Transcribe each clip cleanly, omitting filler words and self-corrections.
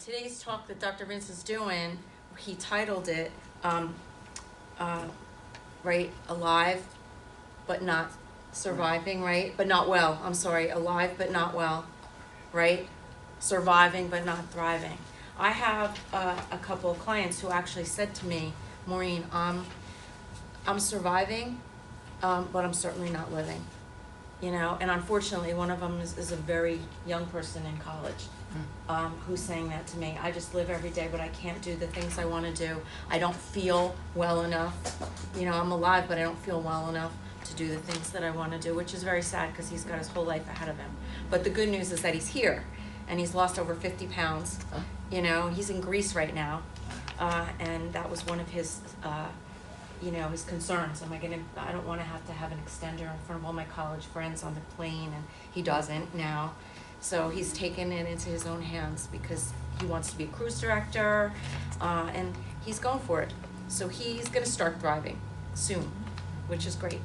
Today's talk that Dr. Vince is doing, he titled it, right, alive but not surviving, right? But not well, I'm sorry, alive but not well, right? Surviving but not thriving. I have a couple of clients who actually said to me, Maureen, I'm surviving, but I'm certainly not living. You know, and unfortunately, one of them is a very young person in college who's saying that to me. I just live every day, but I can't do the things I want to do. I don't feel well enough. You know, I'm alive, but I don't feel well enough to do the things that I want to do, which is very sad because he's got his whole life ahead of him. But the good news is that he's here, and he's lost over 50 pounds. You know, he's in Greece right now, and that was one of his you know, his concerns. I don't want to have an extender in front of all my college friends on the plane, and he doesn't now. So he's taken it into his own hands because he wants to be a cruise director, and he's going for it. So he's going to start thriving soon, which is great.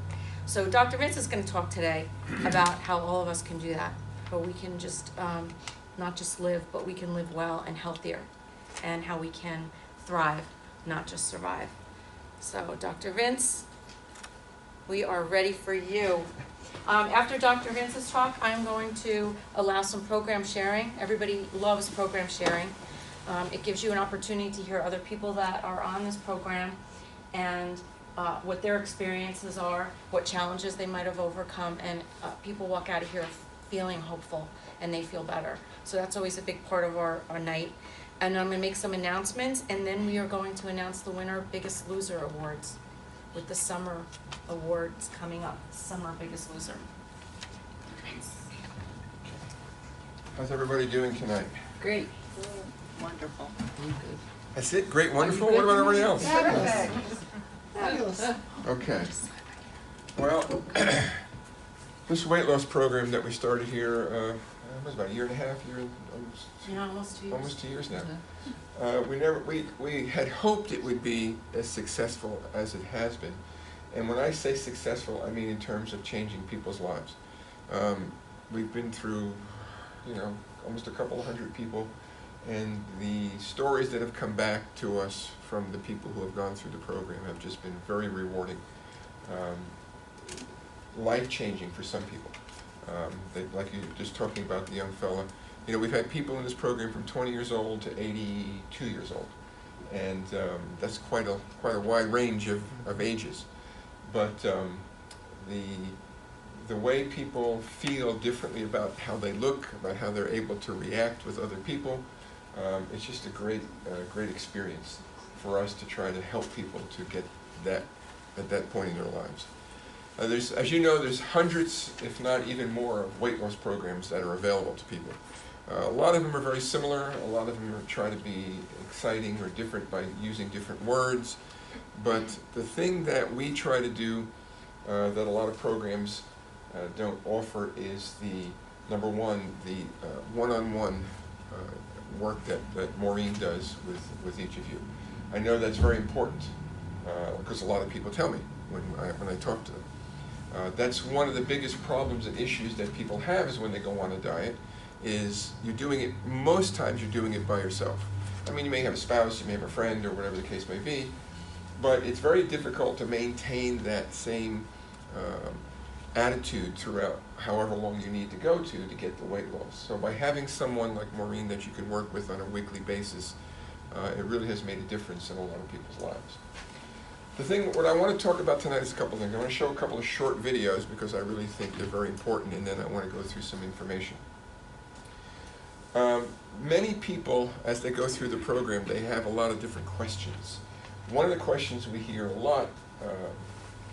So Dr. Vince is going to talk today about how all of us can do that, but we can just not just live, but we can live well and healthier, and how we can thrive, not just survive. So, Dr. Vince, we are ready for you. After Dr. Vince's talk, I'm going to allow some program sharing. Everybody loves program sharing. It gives you an opportunity to hear other people that are on this program and what their experiences are, what challenges they might have overcome, and people walk out of here feeling hopeful and they feel better. So that's always a big part of our night. And I'm going to make some announcements, and then we are going to announce the winner of Biggest Loser Awards with the summer awards coming up. Summer Biggest Loser. How's everybody doing tonight? Great. Wonderful. That's it? Great, wonderful? What about everybody else? Fabulous. Okay. Well, this weight loss program that we started here, it was about a year and a half, almost 2 years now. We had hoped it would be as successful as it has been. And when I say successful, I mean in terms of changing people's lives. We've been through, you know, almost a couple hundred people, and the stories that have come back to us from the people who have gone through the program have just been very rewarding, life-changing for some people. Like you were just talking about the young fella, you know, we've had people in this program from 20 years old to 82 years old, and that's quite a wide range of ages. But the way people feel differently about how they look, about how they're able to react with other people, it's just a great experience for us to try to help people to get that at that point in their lives. As you know, there's hundreds, if not even more, of weight loss programs that are available to people. A lot of them are very similar. A lot of them are trying to be exciting or different by using different words. But the thing that we try to do that a lot of programs don't offer is number one, the one-on-one work that Maureen does with each of you. I know that's very important because a lot of people tell me when I talk to them. That's one of the biggest problems and issues that people have is when they go on a diet, is most times you're doing it by yourself. I mean, you may have a spouse, you may have a friend, or whatever the case may be, but it's very difficult to maintain that same attitude throughout however long you need to go to get the weight loss. So by having someone like Maureen that you can work with on a weekly basis, it really has made a difference in a lot of people's lives. What I want to talk about tonight is a couple things. I want to show a couple of short videos because I really think they're very important, and then I want to go through some information. Many people, as they go through the program, they have a lot of different questions. One of the questions we hear a lot,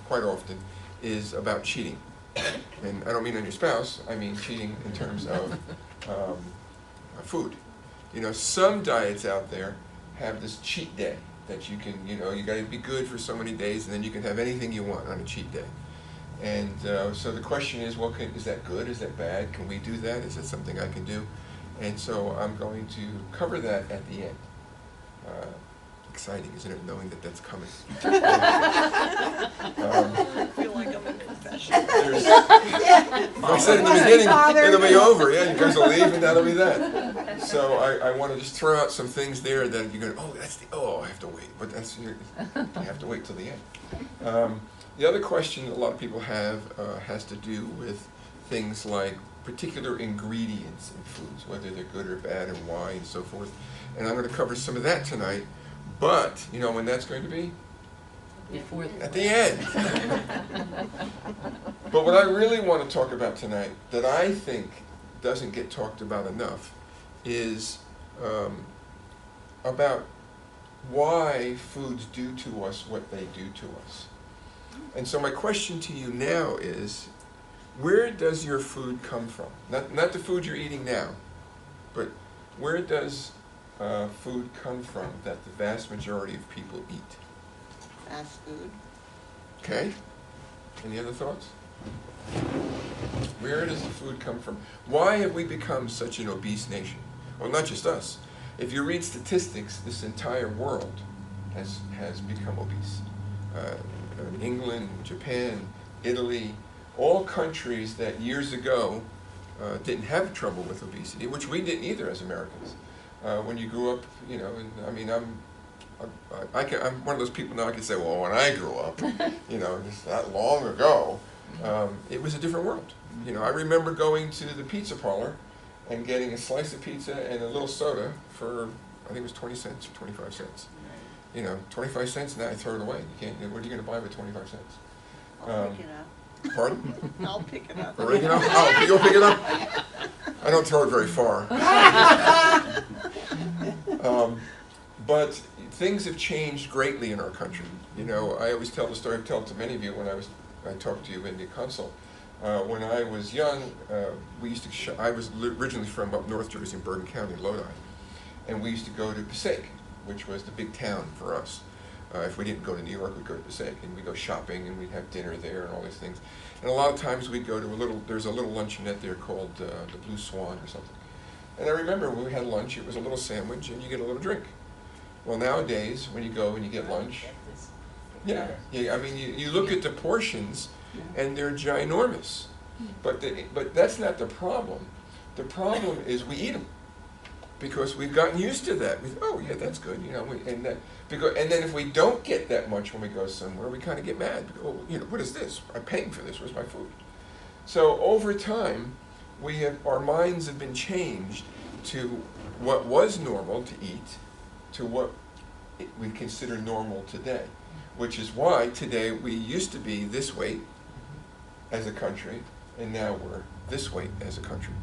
quite often, is about cheating. And I don't mean on your spouse, I mean cheating in terms of food. You know, some diets out there have this cheat day that you can, you know, you got to be good for so many days, and then you can have anything you want on a cheat day. And so the question is, well, is that good? Is that bad? Can we do that? Is that something I can do? And so I'm going to cover that at the end. Exciting, isn't it, knowing that that's coming? I feel like I'm in confession. I said in the beginning, it'll be over. Yeah, you guys will leave, and that'll be that. So I want to just throw out some things there that you're going, oh, I have to wait. But you have to wait till the end. The other question that a lot of people have has to do with things like particular ingredients in foods, whether they're good or bad and why and so forth. And I'm going to cover some of that tonight. But, you know when that's going to be? Before At the end. But what I really want to talk about tonight, that I think doesn't get talked about enough, is about why foods do to us what they do to us. And so my question to you now is, where does your food come from? Not the food you're eating now, but where does food come from that the vast majority of people eat? Fast food. Okay. Any other thoughts? Where does the food come from? Why have we become such an obese nation? Well, not just us. If you read statistics, this entire world has become obese. England, Japan, Italy, all countries that years ago didn't have trouble with obesity, which we didn't either as Americans. When you grew up, you know, and I mean, I'm one of those people now I can say, well, when I grew up, you know, just that long ago, it was a different world. You know, I remember going to the pizza parlor and getting a slice of pizza and a little soda for, I think it was 20 cents or 25 cents. You know, 25 cents, now I throw it away. You can't, what are you going to buy with 25 cents? I'll pick it up. Pardon? I'll pick it up. Oregano? Oh, you'll pick it up? I don't throw it very far. But things have changed greatly in our country. You know, I always tell the story, I've told it to many of you when I talked to you in the consult. When I was young, we used to, I was originally from up North Jersey in Bergen County, Lodi. And we used to go to Passaic, which was the big town for us. If we didn't go to New York, we'd go to Passaic, and we'd go shopping, and we'd have dinner there, and all these things. And a lot of times we'd go to there's a little luncheonette there called the Blue Swan or something. And I remember when we had lunch, it was a little sandwich, and you get a little drink. Well, nowadays, when you go and you get lunch, yeah, I mean, you look at the portions, and they're ginormous. But that's not the problem. The problem is we eat them. Because we've gotten used to that. Oh yeah, that's good, you know. And then if we don't get that much when we go somewhere, we kind of get mad. Oh, you know, what is this? I'm paying for this. Where's my food? So over time, our minds have been changed to what was normal to eat, to what we consider normal today. Which is why today we used to be this weight as a country, and now we're this weight as a country.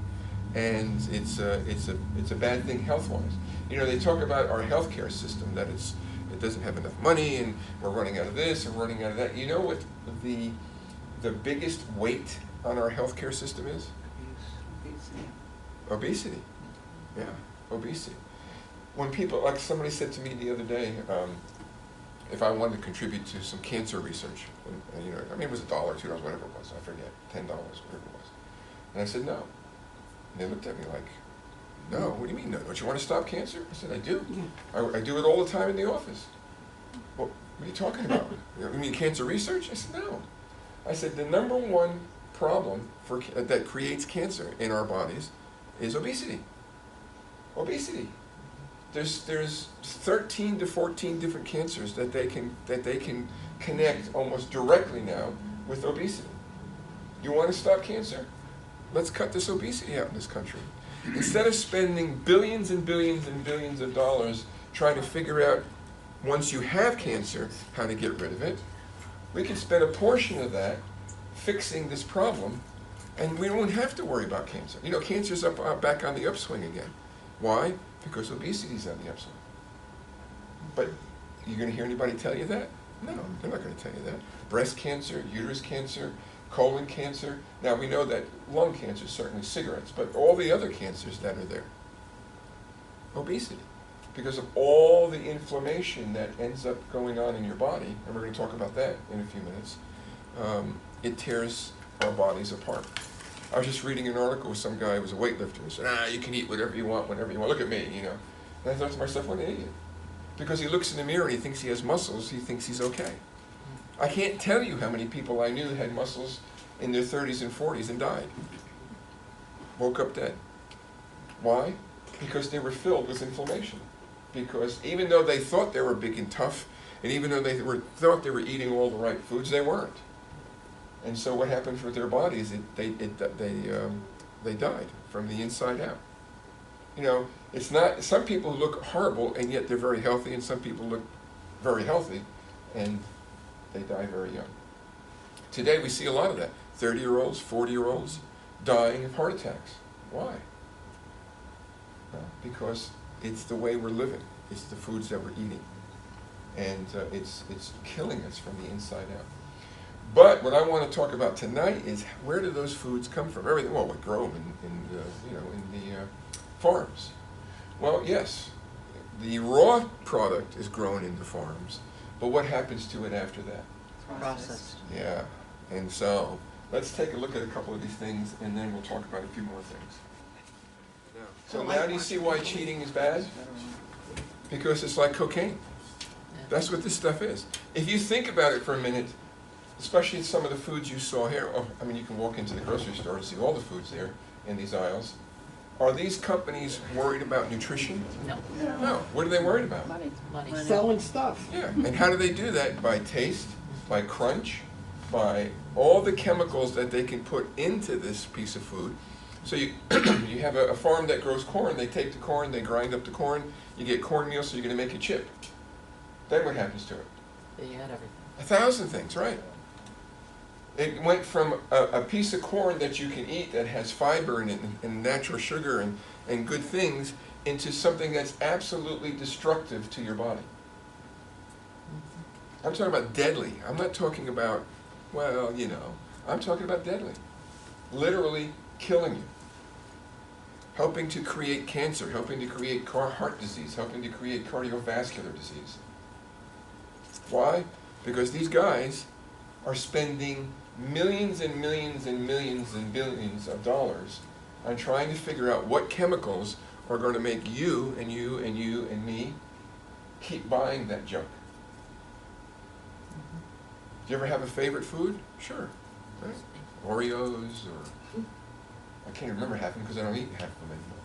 And it's a bad thing health-wise. You know, they talk about our healthcare system, that it doesn't have enough money, and we're running out of this and running out of that. You know what the biggest weight on our healthcare system is? Obesity. Obesity. Yeah, obesity. When people, like somebody said to me the other day, if I wanted to contribute to some cancer research, and you know, I mean, it was $1, $2, whatever it was, I forget, $10, whatever it was. And I said no. And they looked at me like, no, what do you mean no? Don't you want to stop cancer? I said, I do. I do it all the time in the office. Well, what are you talking about? You mean cancer research? I said, no. I said, the number one problem that creates cancer in our bodies is obesity. Obesity. There's 13 to 14 different cancers that they can connect almost directly now with obesity. You want to stop cancer? Let's cut this obesity out in this country. Instead of spending billions and billions and billions of dollars trying to figure out, once you have cancer, how to get rid of it, we can spend a portion of that fixing this problem, and we won't have to worry about cancer. You know, cancer's back on the upswing again. Why? Because obesity's on the upswing. But you're going to hear anybody tell you that? No, they're not going to tell you that. Breast cancer, uterus cancer, colon cancer. Now we know that lung cancer is certainly cigarettes, but all the other cancers that are there, obesity, because of all the inflammation that ends up going on in your body, and we're going to talk about that in a few minutes, it tears our bodies apart. I was just reading an article with some guy who was a weightlifter. He said, you can eat whatever you want, whenever you want. Look at me, you know. And I thought to myself, what an idiot. Because he looks in the mirror and he thinks he has muscles, he thinks he's okay. I can't tell you how many people I knew had muscles in their 30s and 40s and died. Woke up dead. Why? because they were filled with inflammation. Because even though they thought they were big and tough, and even though thought they were eating all the right foods, they weren't. And so what happened with their bodies? They died from the inside out. You know, it's not. Some people look horrible, and yet they're very healthy, and some people look very healthy, and they die very young. Today we see a lot of that. 30-year-olds, 40-year-olds dying of heart attacks. Why? Well, because it's the way we're living. It's the foods that we're eating. And it's killing us from the inside out. But what I want to talk about tonight is where do those foods come from? Everything, well, we grow them in the farms. Well, yes, the raw product is grown in the farms, but what happens to it after that? Processed. Yeah, and so let's take a look at a couple of these things, and then we'll talk about a few more things. So now do you see why cheating is bad? Because it's like cocaine. That's what this stuff is. If you think about it for a minute, especially some of the foods you saw here, I mean, you can walk into the grocery store and see all the foods there in these aisles. Are these companies worried about nutrition? No. No. What are they worried about? Money. Selling stuff. Yeah. And how do they do that? By taste, by crunch, by all the chemicals that they can put into this piece of food. So you you have a farm that grows corn, they take the corn, they grind up the corn, you get cornmeal, so you're going to make a chip. Then what happens to it? They add everything. 1,000 things, right? It went from a piece of corn that you can eat that has fiber in it and natural sugar and good things into something that's absolutely destructive to your body. I'm talking about deadly. I'm not talking about, well, you know, I'm talking about deadly. Literally killing you. Helping to create cancer, helping to create heart disease, helping to create cardiovascular disease. Why? Because these guys are spending millions and millions and millions and billions of dollars on trying to figure out what chemicals are going to make you and you and you and me keep buying that junk. Do you ever have a favorite food? Sure. Right? Oreos, or I can't remember half of them because I don't eat half of them anymore.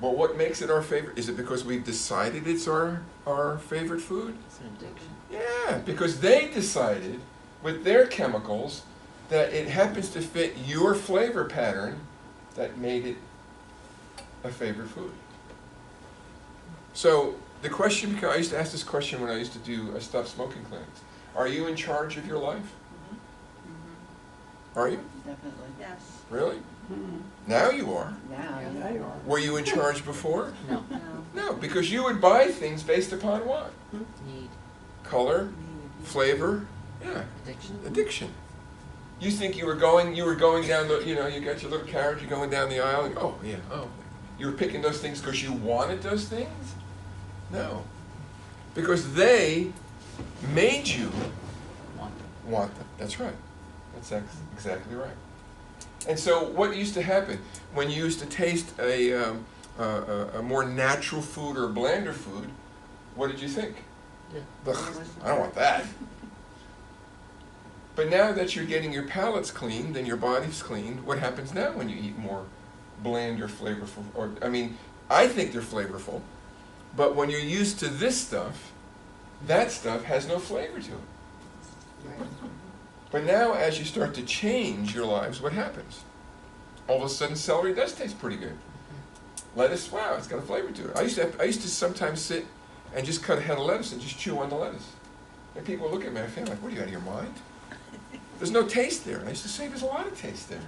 Well, what makes it our favorite? Is it because we've decided it's our favorite food? It's an addiction. Yeah, because they decided with their chemicals that it happens to fit your flavor pattern that made it a favorite food. So the question, because I used to ask this question when I used to do stop smoking clinics. Are you in charge of your life? Mm-hmm. Are you? Definitely. Yes. Really? Hmm. Now you are. Now. Now you are. Were you in charge before? No. No. No, because you would buy things based upon what? Need. Color, flavor, yeah, Addiction. addiction. You think you were going down the, you know, you got your little carriage, you're going down the aisle, and oh yeah, oh, you were picking those things because you wanted those things? No, because they made you want them. That's right. That's exactly right. And so, what used to happen when you used to taste a more natural food or blander food? What did you think? Yeah. Ugh, I don't want that. But now that you're getting your palates cleaned and your body's cleaned, what happens now when you eat more bland or flavorful? Or I mean, I think they're flavorful, but when you're used to this stuff, that stuff has no flavor to it. But now, as you start to change your lives, what happens? All of a sudden, celery does taste pretty good. Lettuce, wow, it's got a flavor to it. I used to sometimes sit and just cut a head of lettuce and just chew on the lettuce. And people would look at me, I feel like, what are you, out of your mind? There's no taste there. And I used to say, there's a lot of taste there.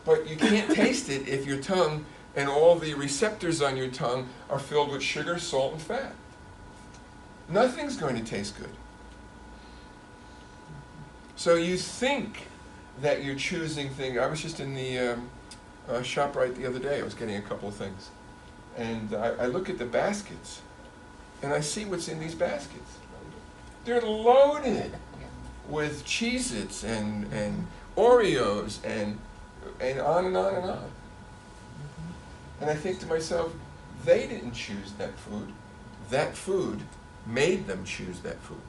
But you can't taste it if your tongue and all the receptors on your tongue are filled with sugar, salt, and fat. Nothing's going to taste good. So you think that you're choosing things. I was just in the ShopRite the other day. I was getting a couple of things. And I look at the baskets, and I see what's in these baskets. They're loaded with Cheez-Its and Oreos and on and on and on. And I think to myself, they didn't choose that food. That food made them choose that food.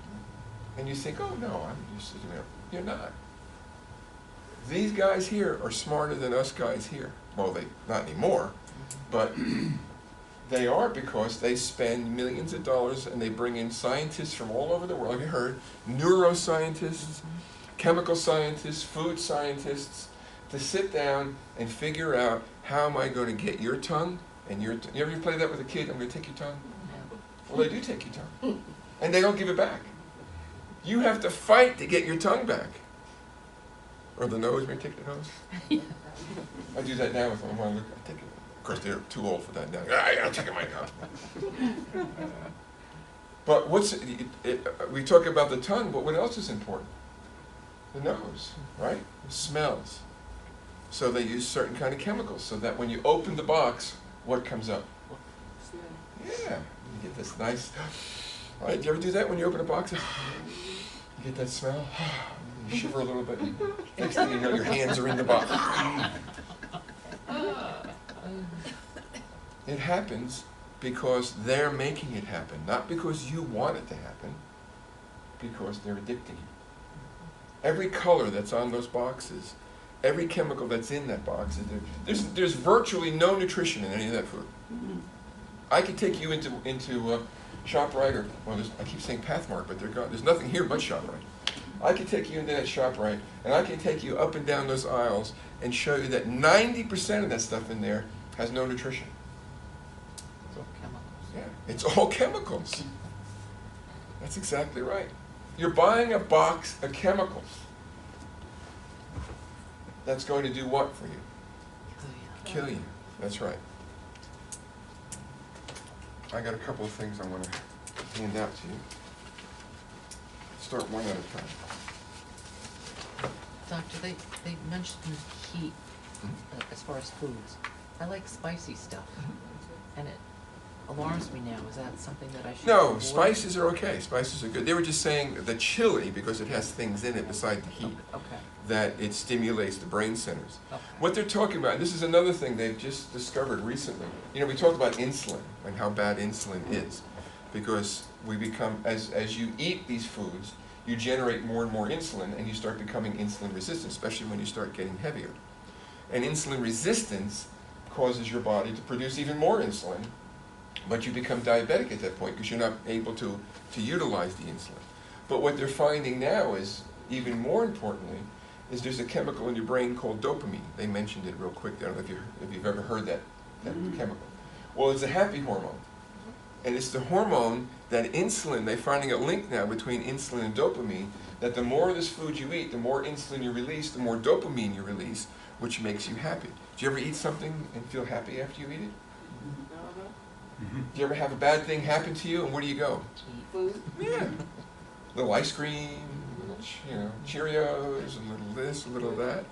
And you think, oh no, I'm just sitting there. You're not. These guys here are smarter than us guys here. Well, they not anymore, but they are, because they spend millions of dollars and they bring in scientists from all over the world. Have you heard? Neuroscientists, chemical scientists, food scientists, to sit down and figure out, how am I going to get your tongue and your you ever play that with a kid? I'm going to take your tongue. Well, they do take your tongue, and they don't give it back. You have to fight to get your tongue back. Or the nose, when you take the nose. I do that now with my mom. I take it. Of course, they're too old for that now. I'm taking my tongue. But we talk about the tongue, but what else is important? The nose, right? It smells. So they use certain kind of chemicals so that when you open the box, what comes up? Yeah, you get this nice. Right? Do you ever do that when you open a box? You get that smell. You shiver a little bit. Next thing you know, your hands are in the box. It happens because they're making it happen, not because you want it to happen, because they're addicting you. Every color that's on those boxes, every chemical that's in that box, there's virtually no nutrition in any of that food. I could take you into ShopRite, or, well, I keep saying Pathmark, but there's nothing here but ShopRite. I can take you into that ShopRite, and I can take you up and down those aisles and show you that 90% of that stuff in there has no nutrition. It's all chemicals. Yeah, it's all chemicals. That's exactly right. You're buying a box of chemicals. That's going to do what for you? Kill you. That's right. I got a couple of things I want to hand out to you. Start one at a time. Doctor, they mentioned heat as far as foods. I like spicy stuff, and it alarms me now. Is that something that I should No, avoid? spices are okay. Spices are good. They were just saying the chili, because it has things in it besides the heat, Okay. that it stimulates the brain centers. Okay. What they're talking about, and this is another thing they've just discovered recently. You know, we talked about insulin and how bad insulin is, because we become, as you eat these foods, you generate more and more insulin, and you start becoming insulin resistant, especially when you start getting heavier. And insulin resistance causes your body to produce even more insulin, but you become diabetic at that point because you're not able to utilize the insulin. But what they're finding now is, even more importantly, is there's a chemical in your brain called dopamine. They mentioned it real quick. I don't know if you've ever heard that chemical. Well, it's a happy hormone. And it's the hormone that insulin, they're finding a link now between insulin and dopamine, that the more of this food you eat, the more insulin you release, the more dopamine you release, which makes you happy. Do you ever eat something and feel happy after you eat it? Do you ever have a bad thing happen to you, and where do you go? Food. Yeah. A little ice cream, little, Cheerios, a little this, a little that.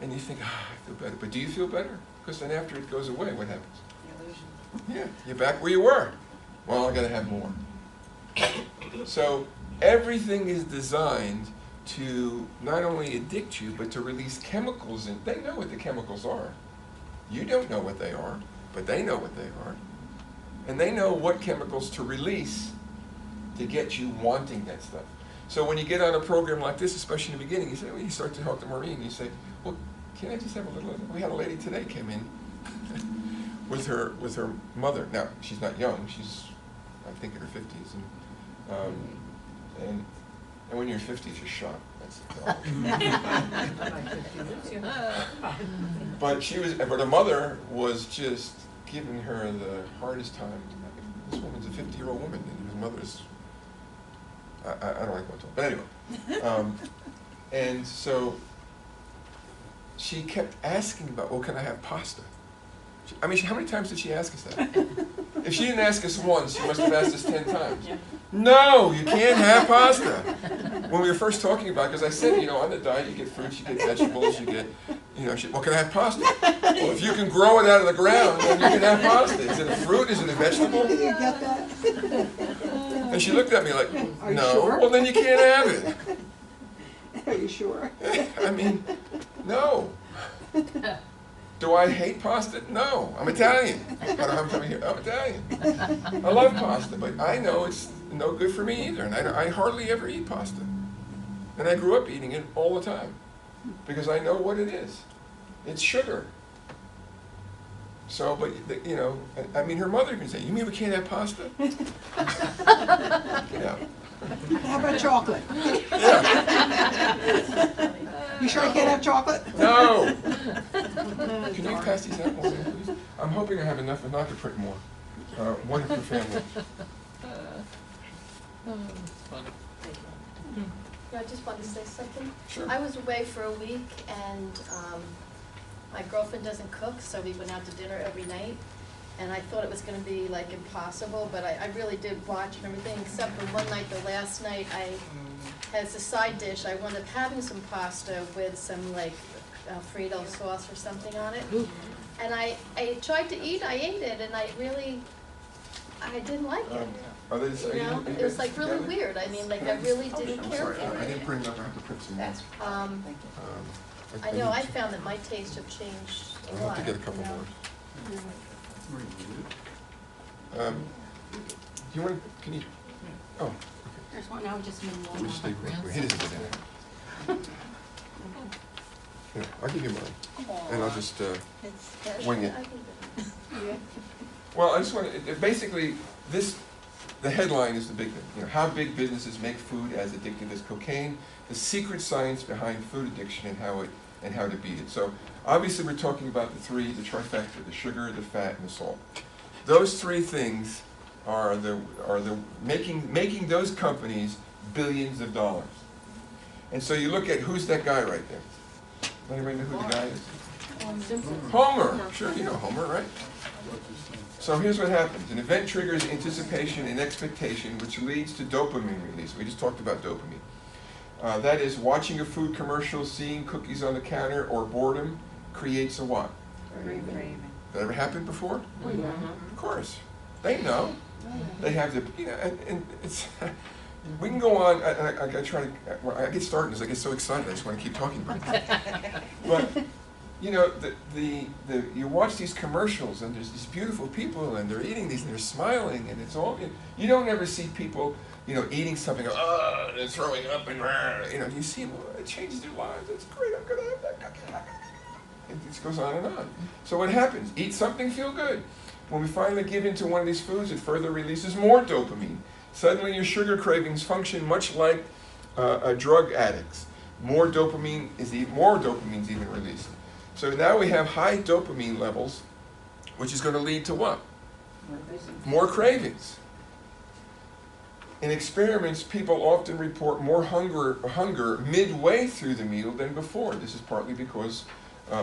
And you think, I feel better. But do you feel better? Because then after it goes away, what happens? Illusion. Yeah, you're back where you were. Well, I gotta have more. So everything is designed to not only addict you, but to release chemicals. And they know what the chemicals are. You don't know what they are, but they know what they are. And they know what chemicals to release to get you wanting that stuff. So when you get on a program like this, especially in the beginning, you say, well, you start to talk to Maureen, you say, well, can I just have a little? We had a lady today came in with her mother. Now, she's not young, she's, I think, in her 50s. And when you're 50s, you're shocked. That's the problem. But her mother was just giving her the hardest time. This woman's a 50-year-old woman, and her mother's, I don't like what to talk, but anyway. And so she kept asking about, well, can I have pasta? I mean, how many times did she ask us that? If she didn't ask us once, she must have asked us 10 times. Yeah. No, you can't have pasta. When we were first talking about it, because I said, on the diet, you get fruits, you get vegetables, you get, well, can I have pasta? Well, if you can grow it out of the ground, then you can have pasta. Is it a fruit? Is it a vegetable? Did you get that? And she looked at me like, Are you no. sure? Well, then you can't have it. Are you sure? I mean, no. Do I hate pasta? No. I'm Italian. I don't have to here. I'm Italian. I love pasta, but I know it's no good for me either, and I hardly ever eat pasta. And I grew up eating it all the time. because I know what it is. It's sugar. So, but, you know, I mean, her mother can say, you mean we can't have pasta? Yeah. How about chocolate? Yeah. You sure I can't have chocolate? No! Can you pass these apples in, please? I'm hoping I have enough not to print more. One per family. It's funny. Yeah, I just wanted to say something. Sure. I was away for a week and my girlfriend doesn't cook, so we went out to dinner every night. And I thought it was gonna be like impossible, but I really did watch and everything, except for one night, the last night, as a side dish, I wound up having some pasta with some like Frito sauce or something on it. And I tried to eat, I ate it, and I didn't like it. Are they the same? You know, it was like really together? weird. I mean, like I really didn't I'm care sorry, for I it. didn't print enough, I have to print some more. I know, I need to- found that my tastes have changed a I'll lot. have to get a couple you know. more. Do you want, can you, oh, okay. There's one now, just need We'll just leave it. He doesn't get that. Here, I'll give you mine, and I'll just wing it. I think that- Well, I just want to, basically, the headline is the big thing. You know, how big businesses make food as addictive as cocaine, the secret science behind food addiction and how to beat it. So, obviously we're talking about the trifecta, the sugar, the fat, and the salt. Those three things are making those companies billions of dollars. And so you look at who's that guy right there. Anybody know who the guy is? Homer. Sure, you know Homer, right? So here's what happens. An event triggers anticipation and expectation, which leads to dopamine release. We just talked about dopamine. That is, watching a food commercial, seeing cookies on the counter, or boredom creates a what? Craving. That ever happened before? Oh, yeah. Of course. They know. They have the, you know, and it's, we can go on, I try to, well, I get started because I get so excited, I just want to keep talking about it. But, you know, you watch these commercials and there's these beautiful people and they're eating these and they're smiling and it's all, you don't ever see people, you know, eating something, and throwing up and, you know, you see, well, it changes their lives, it's great, I'm going to have that. It just goes on and on. So what happens? Eat something, feel good. When we finally give into one of these foods, it further releases more dopamine. Suddenly your sugar cravings function much like a drug addict's. More dopamine is even released. So now we have high dopamine levels, which is going to lead to what? More cravings. In experiments, people often report more hunger midway through the meal than before. This is partly because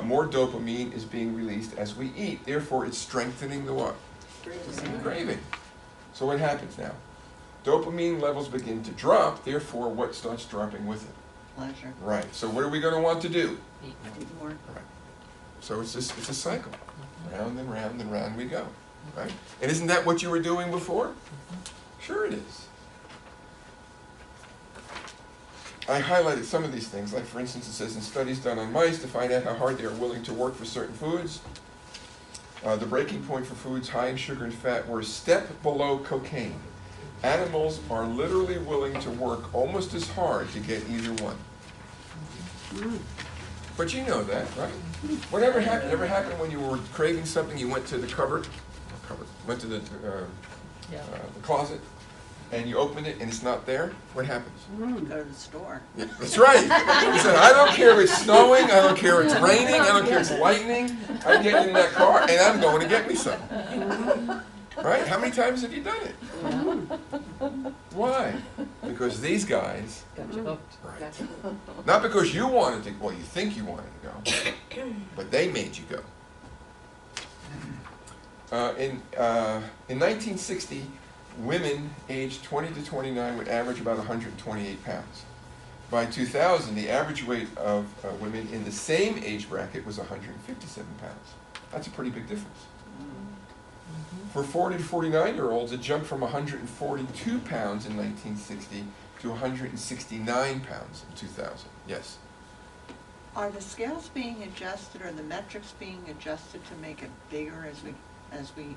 more dopamine is being released as we eat. Therefore, it's strengthening the what? Craving. So what happens now? Dopamine levels begin to drop. Therefore, what starts dropping with it? Pleasure. Right. So what are we going to want to do? Eat more. Eat more. Right. So it's a cycle. Round and round and round we go. Right? And isn't that what you were doing before? Sure it is. I highlighted some of these things, like for instance it says in studies done on mice to find out how hard they are willing to work for certain foods, the breaking point for foods high in sugar and fat were a step below cocaine. Animals are literally willing to work almost as hard to get either one. But you know that, right? Whatever happened, ever happened when you were craving something, you went to the went to the closet, and you opened it and it's not there, what happens? Go to the store. Yeah, that's right. He said, I don't care if it's snowing, I don't care if it's raining, I don't care if it's lightning, I'm getting in that car and I'm going to get me some. Right? How many times have you done it? Why? Because these guys, Got you hooked. right. Not because you wanted to, well, you think you wanted to go, but they made you go. In 1960, women aged 20 to 29 would average about 128 pounds. By 2000, the average weight of women in the same age bracket was 157 pounds. That's a pretty big difference. For 40 to 49-year-olds, it jumped from 142 pounds in 1960 to 169 pounds in 2000. Yes? Are the scales being adjusted or the metrics being adjusted to make it bigger as we?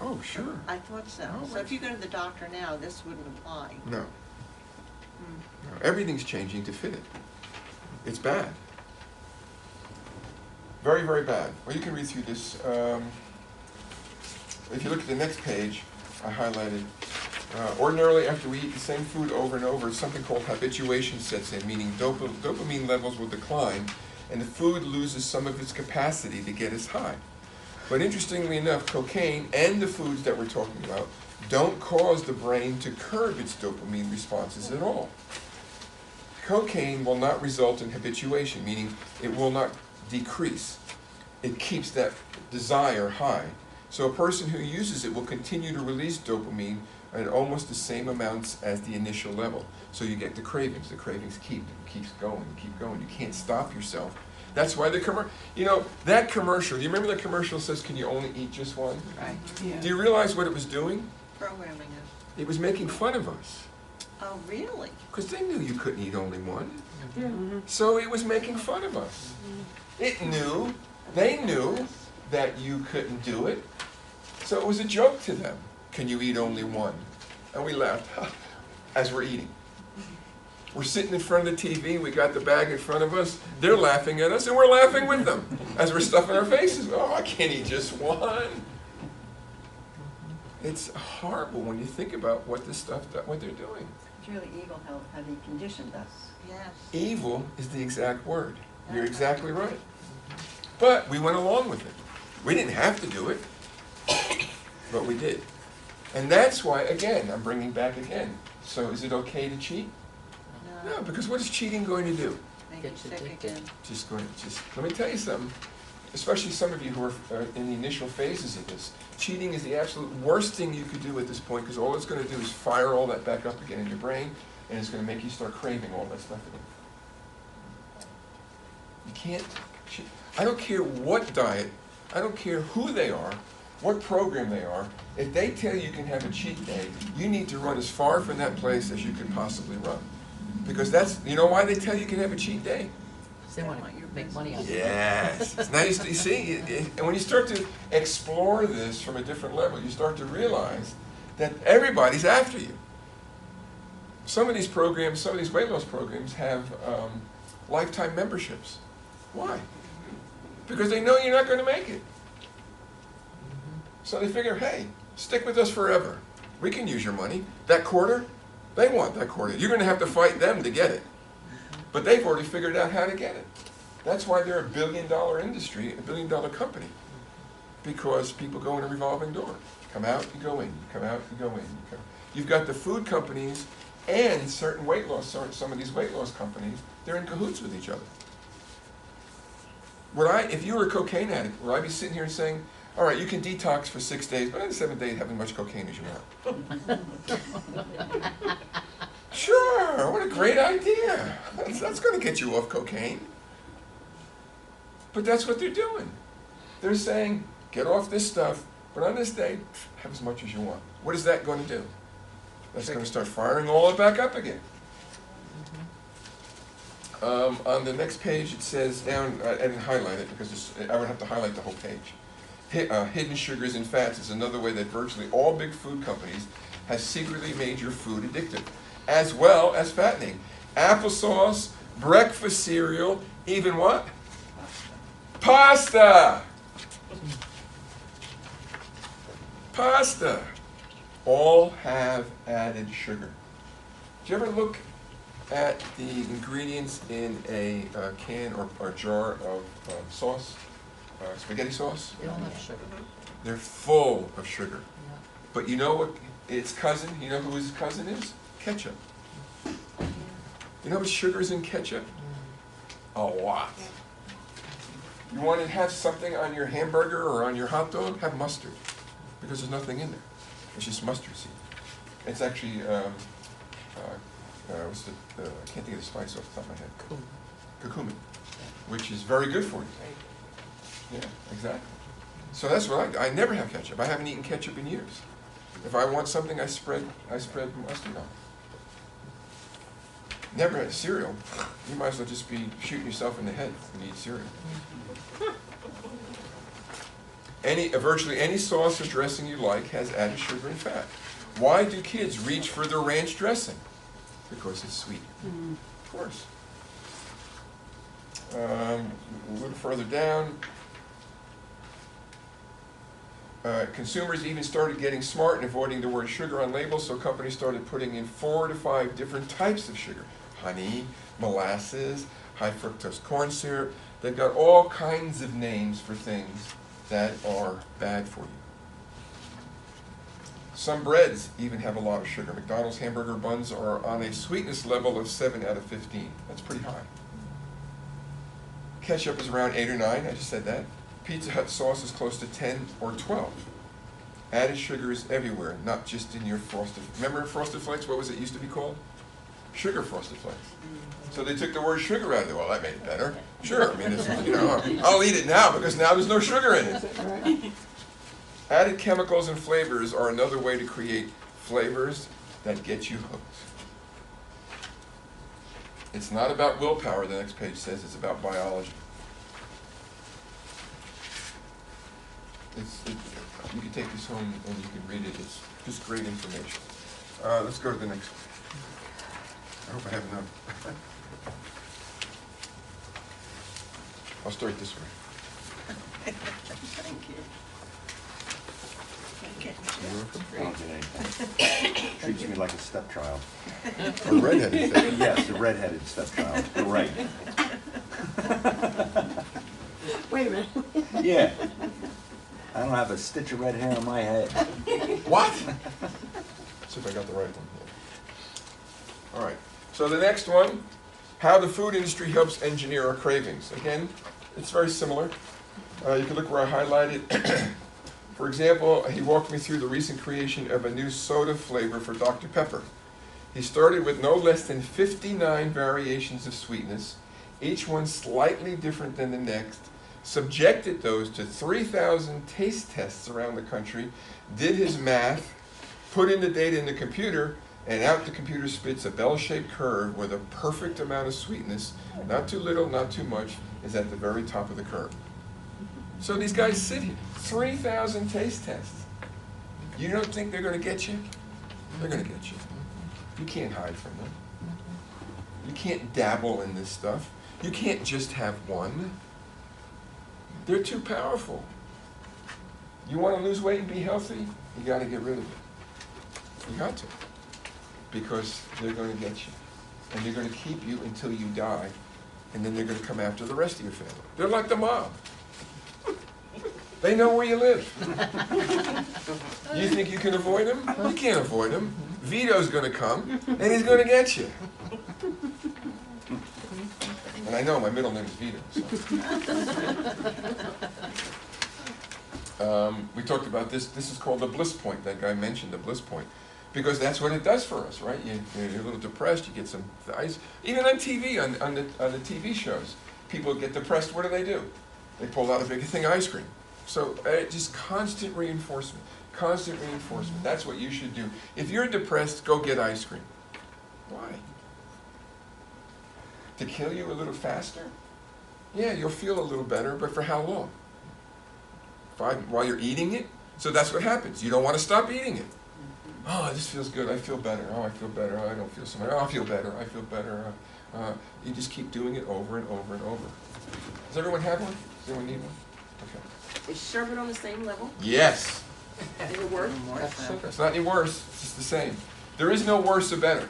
Oh, sure. I thought so. Oh, So if you go to the doctor now, this wouldn't apply. No. No. Everything's changing to fit it. It's bad. Very, very bad. Well, you can read through this. If you look at the next page, I highlighted, ordinarily after we eat the same food over and over, something called habituation sets in, meaning dopamine levels will decline and the food loses some of its capacity to get us high. But interestingly enough, cocaine and the foods that we're talking about don't cause the brain to curb its dopamine responses at all. Cocaine will not result in habituation, meaning it will not decrease. It keeps that desire high. So a person who uses it will continue to release dopamine at almost the same amounts as the initial level. So you get the cravings. The cravings keeps going, keep going. You can't stop yourself. That's why the that commercial, do you remember the commercial that says, can you only eat just one? Right. Yeah. Do you realize what it was doing? Programming is. It was making fun of us. Oh, really? Because they knew you couldn't eat only one. Mm-hmm. So it was making fun of us. It knew, they knew that you couldn't do it. So it was a joke to them. Can you eat only one? And we laughed as we're eating. We're sitting in front of the TV, we got the bag in front of us, they're laughing at us and we're laughing with them as we're stuffing our faces. Oh, I can't eat just one. It's horrible when you think about what what they're doing. It's really evil how they conditioned us. Yes. Evil is the exact word. You're exactly right. But we went along with it. We didn't have to do it, but we did. And that's why, again, I'm bringing back again. So is it okay to cheat? No, because what is cheating going to do? Make Get you you sick addicted. again. Let me tell you something, especially some of you who are in the initial phases of this. Cheating is the absolute worst thing you could do at this point, because all it's going to do is fire all that back up again in your brain, and it's going to make you start craving all that stuff again. You can't cheat. I don't care what diet, I don't care who they are, what program they are, if they tell you can have a cheat day, you need to run as far from that place as you can possibly run. Because that's, you know why they tell you can have a cheat day? They want to make money on it. Yes. It's nice to see, and when you start to explore this from a different level, you start to realize that everybody's after you. Some of these programs, some of these weight loss programs have lifetime memberships. Why? Because they know you're not going to make it. So they figure, hey, stick with us forever. We can use your money. That quarter, they want that quarter. You're going to have to fight them to get it. But they've already figured out how to get it. That's why they're a $1 billion industry, a $1 billion company. Because people go in a revolving door. Come out, you go in. You come out, you go in. You've got the food companies and certain weight loss, some of these weight loss companies, they're in cahoots with each other. If you were a cocaine addict, would I be sitting here and saying, all right, you can detox for 6 days, but on the 7th day, have as much cocaine as you want? Sure, what a great idea. That's going to get you off cocaine. But that's what they're doing. They're saying, get off this stuff, but on this day, have as much as you want. What is that going to do? That's going to start firing all it back up again. On the next page, it says down, I didn't highlight it because I would have to highlight the whole page. Hidden sugars and fats is another way that virtually all big food companies have secretly made your food addictive, as well as fattening. Applesauce, breakfast cereal, even what? Pasta! Pasta! All have added sugar. Do you ever look at the ingredients in a can or jar of sauce, spaghetti sauce? They all have sugar. They're full of sugar. Yeah. But you know what its cousin, you know who his cousin is? Ketchup. You know what sugar's in ketchup? A lot. You want to have something on your hamburger or on your hot dog? Have mustard. Because there's nothing in there. It's just mustard seed. It's actually, I can't think of the spice off the top of my head. Cool. Curcumin, which is very good for you. Yeah, exactly. So that's what I never have ketchup. I haven't eaten ketchup in years. If I want something, I spread mustard on it. Never had cereal. You might as well just be shooting yourself in the head when you eat cereal. Virtually any sauce or dressing you like has added sugar and fat. Why do kids reach for the ranch dressing? Because it's sweet. Of course. A little further down, Consumers even started getting smart and avoiding the word sugar on labels, so companies started putting in 4 to 5 different types of sugar. Honey, molasses, high fructose corn syrup. They've got all kinds of names for things that are bad for you. Some breads even have a lot of sugar. McDonald's hamburger buns are on a sweetness level of 7 out of 15. That's pretty high. Ketchup is around 8 or 9, I just said that. Pizza Hut sauce is close to 10 or 12. Added sugar is everywhere, not just in your Frosted. Remember Frosted Flakes? What was it used to be called? Sugar Frosted Flakes. So they took the word sugar out of it. Well, that made it better. Sure, I mean, it's, you know, I'll eat it now because now there's no sugar in it. Added chemicals and flavors are another way to create flavors that get you hooked. It's not about willpower, the next page says, it's about biology. You can take this home and you can read it. It's just great information. Let's go to the next one. I hope I have enough. I'll start this way. Thank you. You're welcome. Treats me like a stepchild. A redheaded thing. Yes, a redheaded stepchild. You're right. Wait a minute. Yeah. I don't have a stitch of red hair on my head. What? See if I got the right one here. All right. So the next one, how the food industry helps engineer our cravings. Again, it's very similar. You can look where I highlighted. For example, he walked me through the recent creation of a new soda flavor for Dr. Pepper. He started with no less than 59 variations of sweetness, each one slightly different than the next, subjected those to 3,000 taste tests around the country, did his math, put in the data in the computer, and out the computer spits a bell-shaped curve where the perfect amount of sweetness, not too little, not too much, is at the very top of the curve. So these guys sit here, 3,000 taste tests. You don't think they're going to get you? They're going to get you. You can't hide from them. You can't dabble in this stuff. You can't just have one. They're too powerful. You want to lose weight and be healthy? You got to get rid of it. You got to. Because they're going to get you. And they're going to keep you until you die. And then they're going to come after the rest of your family. They're like the mob. They know where you live. You think you can avoid them? You can't avoid them. Vito's going to come, and he's going to get you. And I know my middle name is Vito. So. We talked about this. This is called the bliss point. That guy mentioned the bliss point. Because that's what it does for us, right? You're a little depressed, you get some ice. Even on TV, on the TV shows, people get depressed, what do? They pull out a big thing of ice cream. So just constant reinforcement, constant reinforcement. That's what you should do. If you're depressed, go get ice cream. Why? To kill you a little faster? Yeah, you'll feel a little better, but for how long? While you're eating it? So that's what happens. You don't want to stop eating it. Oh, this feels good. I feel better. Oh, I feel better. Oh, I don't feel so much. Oh, I feel better. I feel better. You just keep doing it over and over and over. Does everyone have one? Does anyone need one? Okay. Is sherbet on the same level? Yes. Does it work? That's sugar. It's not any worse. It's just the same. There is no worse or better.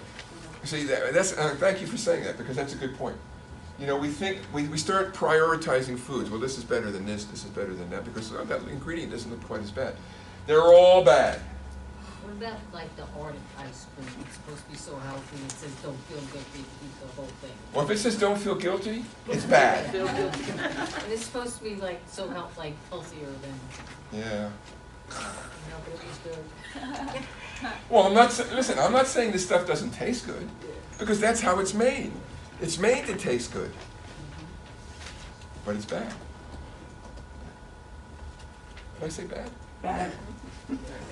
See, that's thank you for saying that, because that's a good point. You know, we think we start prioritizing foods. Well, this is better than this is better than that, because that ingredient doesn't look quite as bad. They're all bad. What about like the Arctic ice cream? It's supposed to be so healthy. It says don't feel guilty if you eat the whole thing. Well, if it says don't feel guilty, it's bad. Feel guilty. And it's supposed to be like so like healthier than, Yeah. but it was good. Well, I'm not saying this stuff doesn't taste good, because that's how it's made. It's made to taste good. But it's bad. Did I say bad? Bad.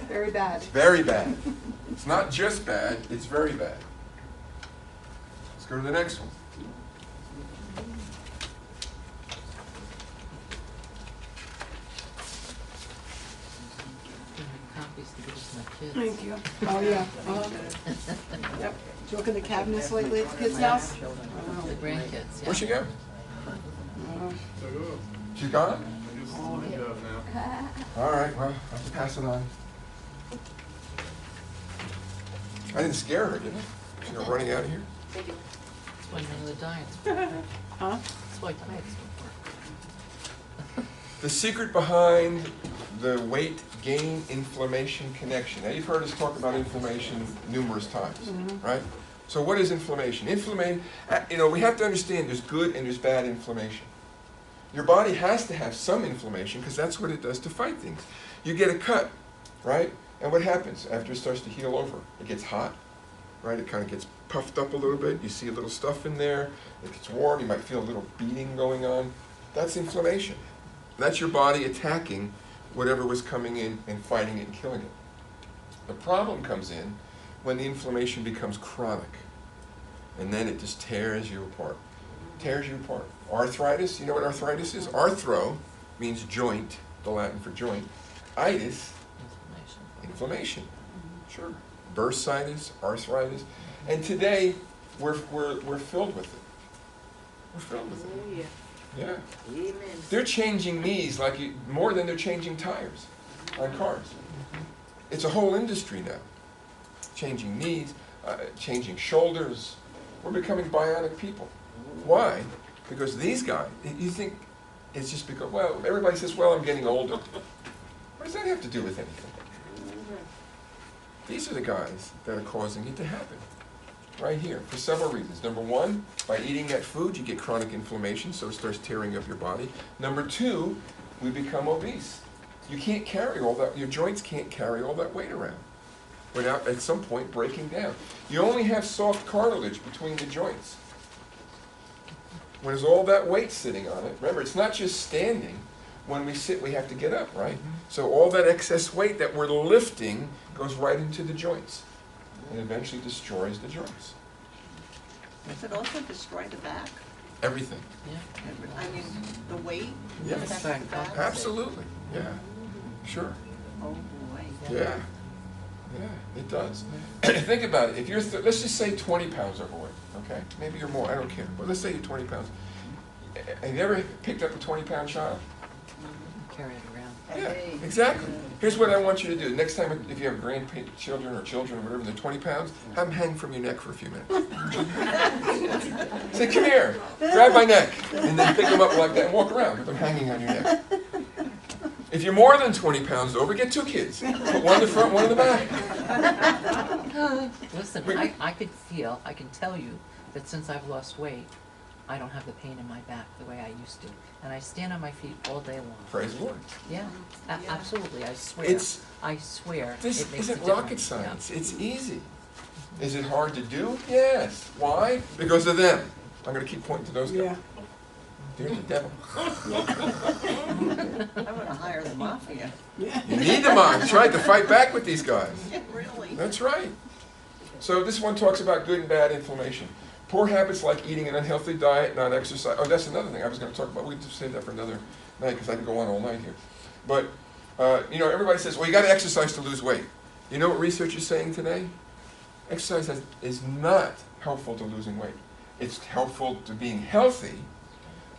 Very bad. It's very bad. It's not just bad, it's very bad. Let's go to the next one. Copies to give us my kids. Thank you. Oh, yeah. Yep. Did you look in the cabinets lately at the kids' house? The grandkids, yeah. Where'd she go? She's gone? Oh, All right, well, I'll just pass it on. I didn't scare her, did I? You're running out of here? That's why none of the diets. Huh? That's why diets don't work. The secret behind the weight gain inflammation connection. Now you've heard us talk about inflammation numerous times, right? So what is inflammation? We have to understand there's good and there's bad inflammation. Your body has to have some inflammation because that's what it does to fight things. You get a cut, right? And what happens after it starts to heal over? It gets hot, right? It kind of gets puffed up a little bit. You see a little stuff in there. It gets warm. You might feel a little beating going on. That's inflammation. That's your body attacking whatever was coming in and fighting it and killing it. The problem comes in when the inflammation becomes chronic. And then it just tears you apart. Tears you apart. Arthritis, you know what arthritis is? Arthro means joint, the Latin for joint. Itis, inflammation. Sure. Bursitis, arthritis. And today, we're filled with it. We're filled with it. Yeah. They're changing knees more than they're changing tires on cars. It's a whole industry now. Changing knees, changing shoulders. We're becoming bionic people. Why? Because these guys, you think it's just because, well, everybody says, well, I'm getting older. What does that have to do with anything? These are the guys that are causing it to happen. Right here, for several reasons. Number one, by eating that food, you get chronic inflammation, so it starts tearing up your body. Number two, we become obese. You can't carry all that, your joints can't carry all that weight around without at some point breaking down. You only have soft cartilage between the joints. When there's all that weight sitting on it, remember, it's not just standing. When we sit, we have to get up, right? So all that excess weight that we're lifting goes right into the joints and eventually destroys the joints. Does it also destroy the back? Everything. Yeah. I mean, the weight Yes. affects the back? Absolutely. Yeah. Sure. Oh, boy. Yeah. Yeah, it does. Think about it. If you're, let's just say 20 pounds overweight, okay? Maybe you're more, I don't care. But let's say you're 20 pounds. Have you ever picked up a 20-pound child? Carry it around. Yeah, Hey. exactly. Here's what I want you to do. Next time, if you have grandchildren or children or whatever, they're 20 pounds, have them hang from your neck for a few minutes. Say, come here, grab my neck, and then pick them up like that and walk around with them hanging on your neck. If you're more than 20 pounds over, get 2 kids. Put one in the front, one in the back. Listen, I can tell you that since I've lost weight, I don't have the pain in my back the way I used to. And I stand on my feet all day long. Praise the Lord. Yeah, absolutely, I swear. I swear. This it makes isn't a rocket difference. science. It's easy. Is it hard to do? Yes. Why? Because of them. I'm going to keep pointing to those guys. Yeah. They're the devil. I'm gonna hire the mafia. You need them on. Try to fight back with these guys. Yeah, really? That's right. So this one talks about good and bad inflammation. Poor habits like eating an unhealthy diet, not exercise. Oh, that's another thing I was going to talk about. We just save that for another night because I can go on all night here. But, everybody says, well, you got to exercise to lose weight. You know what research is saying today? Exercise is not helpful to losing weight. It's helpful to being healthy,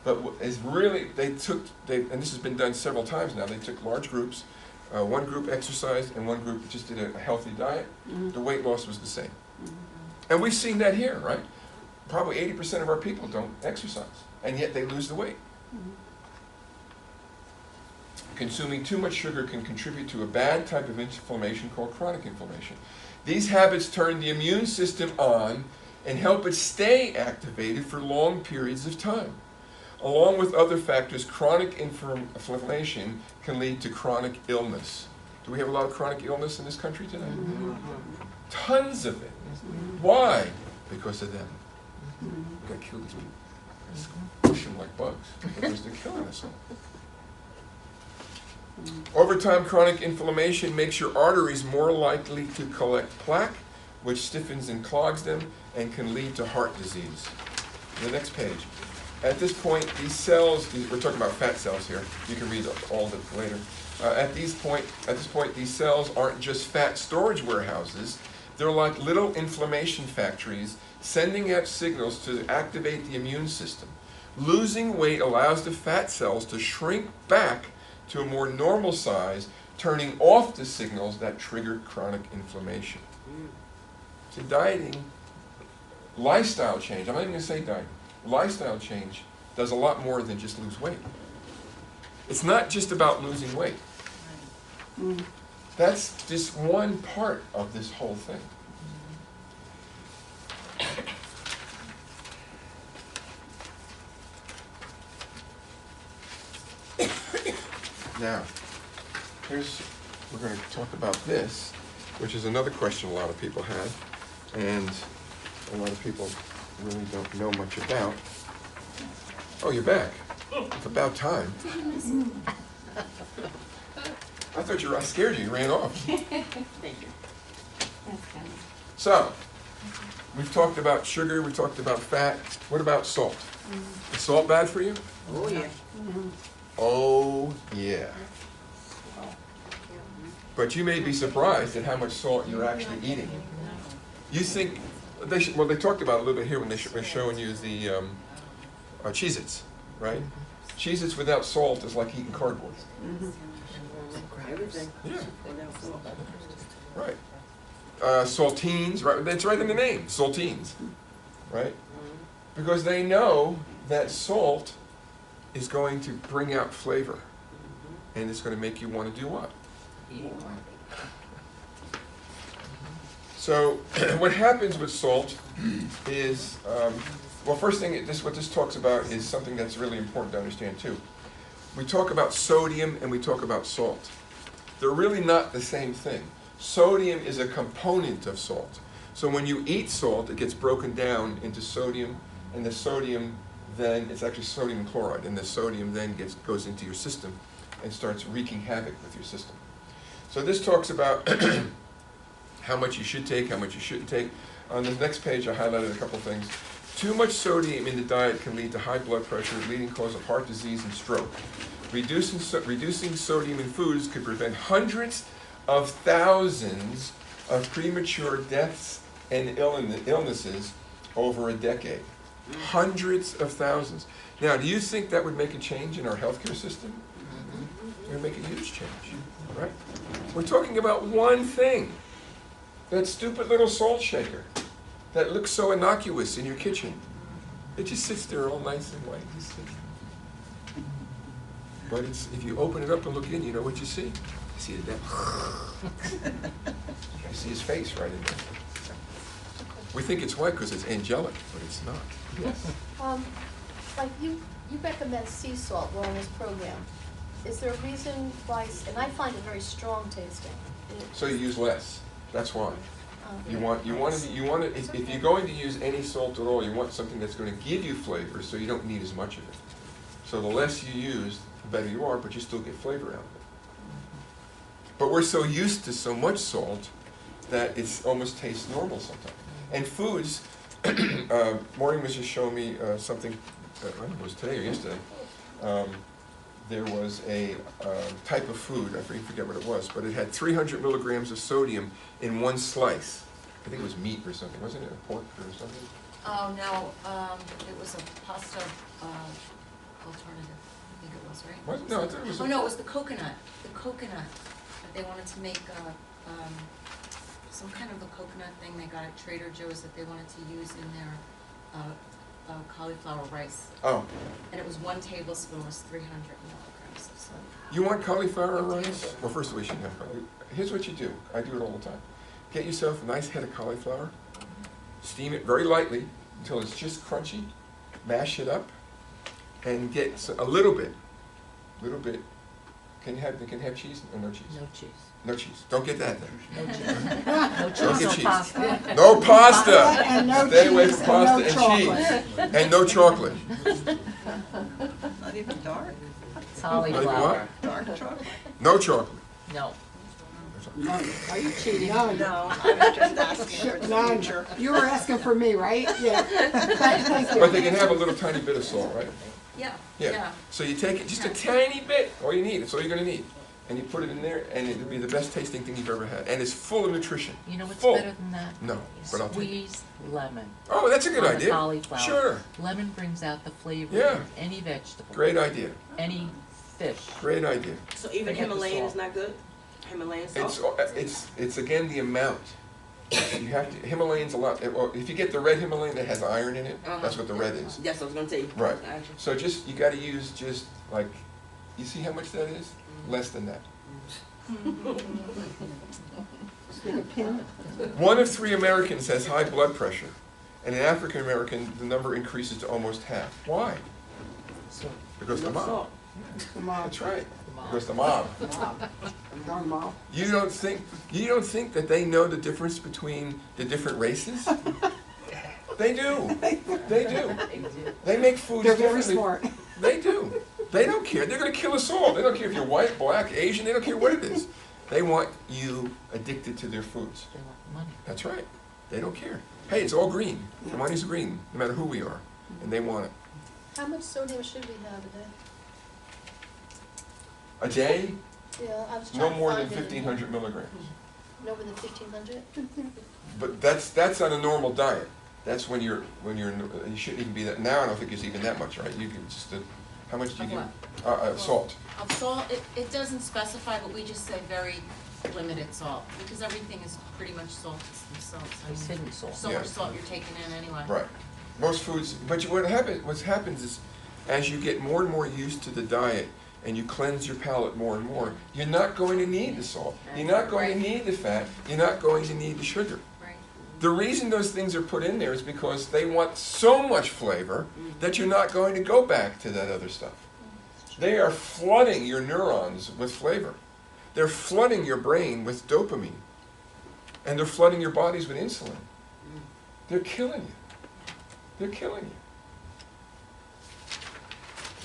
but is really, and this has been done several times now, they took large groups, one group exercised and one group just did a healthy diet. The weight loss was the same. And we've seen that here, right? Probably 80% of our people don't exercise, and yet they lose the weight. Consuming too much sugar can contribute to a bad type of inflammation called chronic inflammation. These habits turn the immune system on and help it stay activated for long periods of time. Along with other factors, chronic inflammation can lead to chronic illness. Do we have a lot of chronic illness in this country today? Tons of it. Why? Because of them. We've got to kill these people. Push them like bugs because they're killing us all. Over time, chronic inflammation makes your arteries more likely to collect plaque, which stiffens and clogs them and can lead to heart disease. The next page. At this point, these cells, we're talking about fat cells here. You can read all of it later. At this point, these cells aren't just fat storage warehouses. They're like little inflammation factories sending out signals to activate the immune system. Losing weight allows the fat cells to shrink back to a more normal size, turning off the signals that trigger chronic inflammation. So dieting, lifestyle change, I'm not even going to say dieting, lifestyle change does a lot more than just lose weight. It's not just about losing weight. That's just one part of this whole thing. Now, we're going to talk about this, which is another question a lot of people had, and a lot of people really don't know much about. Oh, you're back. It's about time. I thought I scared you. You ran off. Thank you. So, we've talked about sugar. We talked about fat. What about salt? Is salt bad for you? Oh, yeah. Oh, yeah. But you may be surprised at how much salt you're actually eating. You think, they talked about it a little bit here when they were showing you the Cheez-Its, right? Cheez-Its without salt is like eating cardboard. Everything. Yeah, Without salt. right. Saltines, right? That's right in the name, saltines, right? Because they know that salt is going to bring out flavor, and it's going to make you want to do what? So what happens with salt is, well, first thing, what this talks about is something that's really important to understand too. We talk about sodium and we talk about salt. They're really not the same thing. Sodium is a component of salt. So when you eat salt, it gets broken down into sodium, and the sodium then, it's actually sodium chloride, and the sodium then goes into your system and starts wreaking havoc with your system. So this talks about how much you should take, how much you shouldn't take. On the next page, I highlighted a couple things. Too much sodium in the diet can lead to high blood pressure, leading cause of heart disease and stroke. Reducing sodium in foods could prevent hundreds of thousands of premature deaths and illnesses over a decade. Hundreds of thousands. Now, do you think that would make a change in our healthcare system? It would make a huge change, right? We're talking about one thing. That stupid little salt shaker that looks so innocuous in your kitchen. It just sits there all nice and white. But if you open it up and look in, you know what you see? You see the devil. You see his face right in there. We think it's white because it's angelic, but it's not. Yes. Like you recommend sea salt well in this program. Is there a reason why, and I find it very strong tasting. So you use less. That's why. You want it, if you're going to use any salt at all, you want something that's going to give you flavor, so you don't need as much of it. So the less you use, the better you are, but you still get flavor out of it. But we're so used to so much salt that it almost tastes normal sometimes. And foods, Maureen was just showing me something, I don't know if it was today or yesterday. There was a type of food, I forget what it was, but it had 300 milligrams of sodium in one slice. I think it was meat or something, wasn't it? A pork or something? Oh, no, it was a pasta alternative, I think it was, right? What? No, I thought it was. Oh, no, it was the coconut, that they wanted to make some kind of a coconut thing they got at Trader Joe's that they wanted to use in their cauliflower rice. Oh. And it was 1 tablespoon was 300 milligrams of sodium. You want cauliflower rice? Well, first of all, you shouldn't have cauliflower. Here's what you do. I do it all the time. Get yourself a nice head of cauliflower. Steam it very lightly until it's just crunchy. Mash it up, and get a little bit. Can you have cheese or no cheese? No cheese. No cheese. Don't get that then. No cheese. No Don't cheese, get no cheese. pasta. No pasta. And no Stay away cheese from pasta and no and cheese. And no chocolate. Not even dark, Cauliflower. dark chocolate. No chocolate. No. Are you cheating? No, No, I was just asking for the no, future. you were asking for me, right? Yeah. Thank you. But they can have a little tiny bit of salt, right? Yeah, Yeah. yeah. So you take it, just a tiny bit, all you need, that's all you're gonna need. And you put it in there, and it'll be the best tasting thing you've ever had. And it's full of nutrition. You know what's Full. better than that? No, but I'll take it. Squeeze lemon Oh, that's a good on the idea. cauliflower. Sure, Lemon brings out the flavor Yeah. in any vegetable. great idea. Any fish. Great idea. So even Forget the Himalayan salt. is not good? Himalayan It's, salt? it's again the amount. You have to, Himalayan's a lot, well, if you get the red Himalayan that has iron in it, that's what the red is. Yes, I was gonna say. Right. Gotcha. So just, you gotta use just like, you see how much that is? Less than that. Like a pin. 1 of 3 Americans has high blood pressure, and in African American, the number increases to almost half. Why? So, Because the No mob. salt. The mob. That's right. the mob. Because the mob. Darn mob. You don't think that they know the difference between the different races? They do. They do. They make foods They're very differently. smart. They do. They don't care. They're going to kill us all. They don't care if you're white, black, Asian. They don't care what it is. They want you addicted to their foods. They want money. That's right. They don't care. Hey, it's all green. The money's green, no matter who we are. And they want it. How much sodium should we have a day? A day, Yeah, I was trying no to more than find it. 1,500 milligrams. No more than 1,500? But that's on a normal diet. That's when you shouldn't even be that. Now I don't think it's even that much, right? You can just, how much do you Of give? Salt. Of salt, it doesn't specify, but we just say very limited salt, because everything is pretty much salt. It's hidden salt. So Yeah. much salt you're taking in anyway. Right. Most foods, but what happens is, as you get more and more used to the diet, and you cleanse your palate more and more, you're not going to need the salt. You're not going to need the fat. You're not going to need the sugar. Right. The reason those things are put in there is because they want so much flavor that you're not going to go back to that other stuff. They are flooding your neurons with flavor. They're flooding your brain with dopamine. And they're flooding your bodies with insulin. They're killing you. They're killing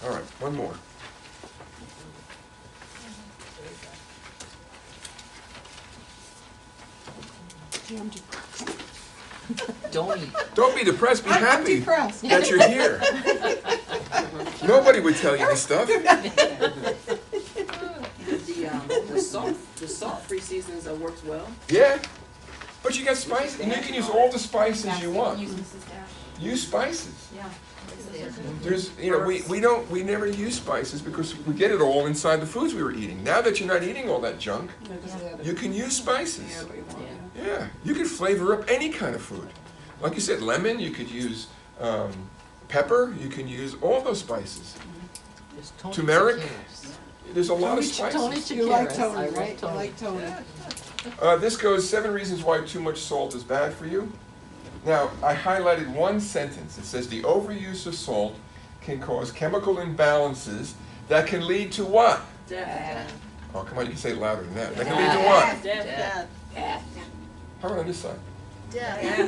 you. All right, one more. Gee, I'm depressed. Don't eat. Don't be depressed, be I'm happy depressed. that you're here. Nobody would tell you this stuff. The salt-free seasonings works well. Yeah, but you got spices, and you can use all the spices you want. Use Mrs. Dash. Use spices. Yeah. There's, we never use spices because we get it all inside the foods we were eating. Now that you're not eating all that junk, you can use spices. Yeah, you can flavor up any kind of food. Like you said, lemon, you could use pepper, you can use all those spices. There's Tony Turmeric. Chakiris. There's a lot of Tony spices. You like Chakiris. I Tony, love right? You Tony. like Tony. This goes 7 reasons why too much salt is bad for you. Now, I highlighted one sentence. It says the overuse of salt can cause chemical imbalances that can lead to what? Death. Oh, come on, you can say it louder than that. That can lead to what? Death. How about on this side? Yeah.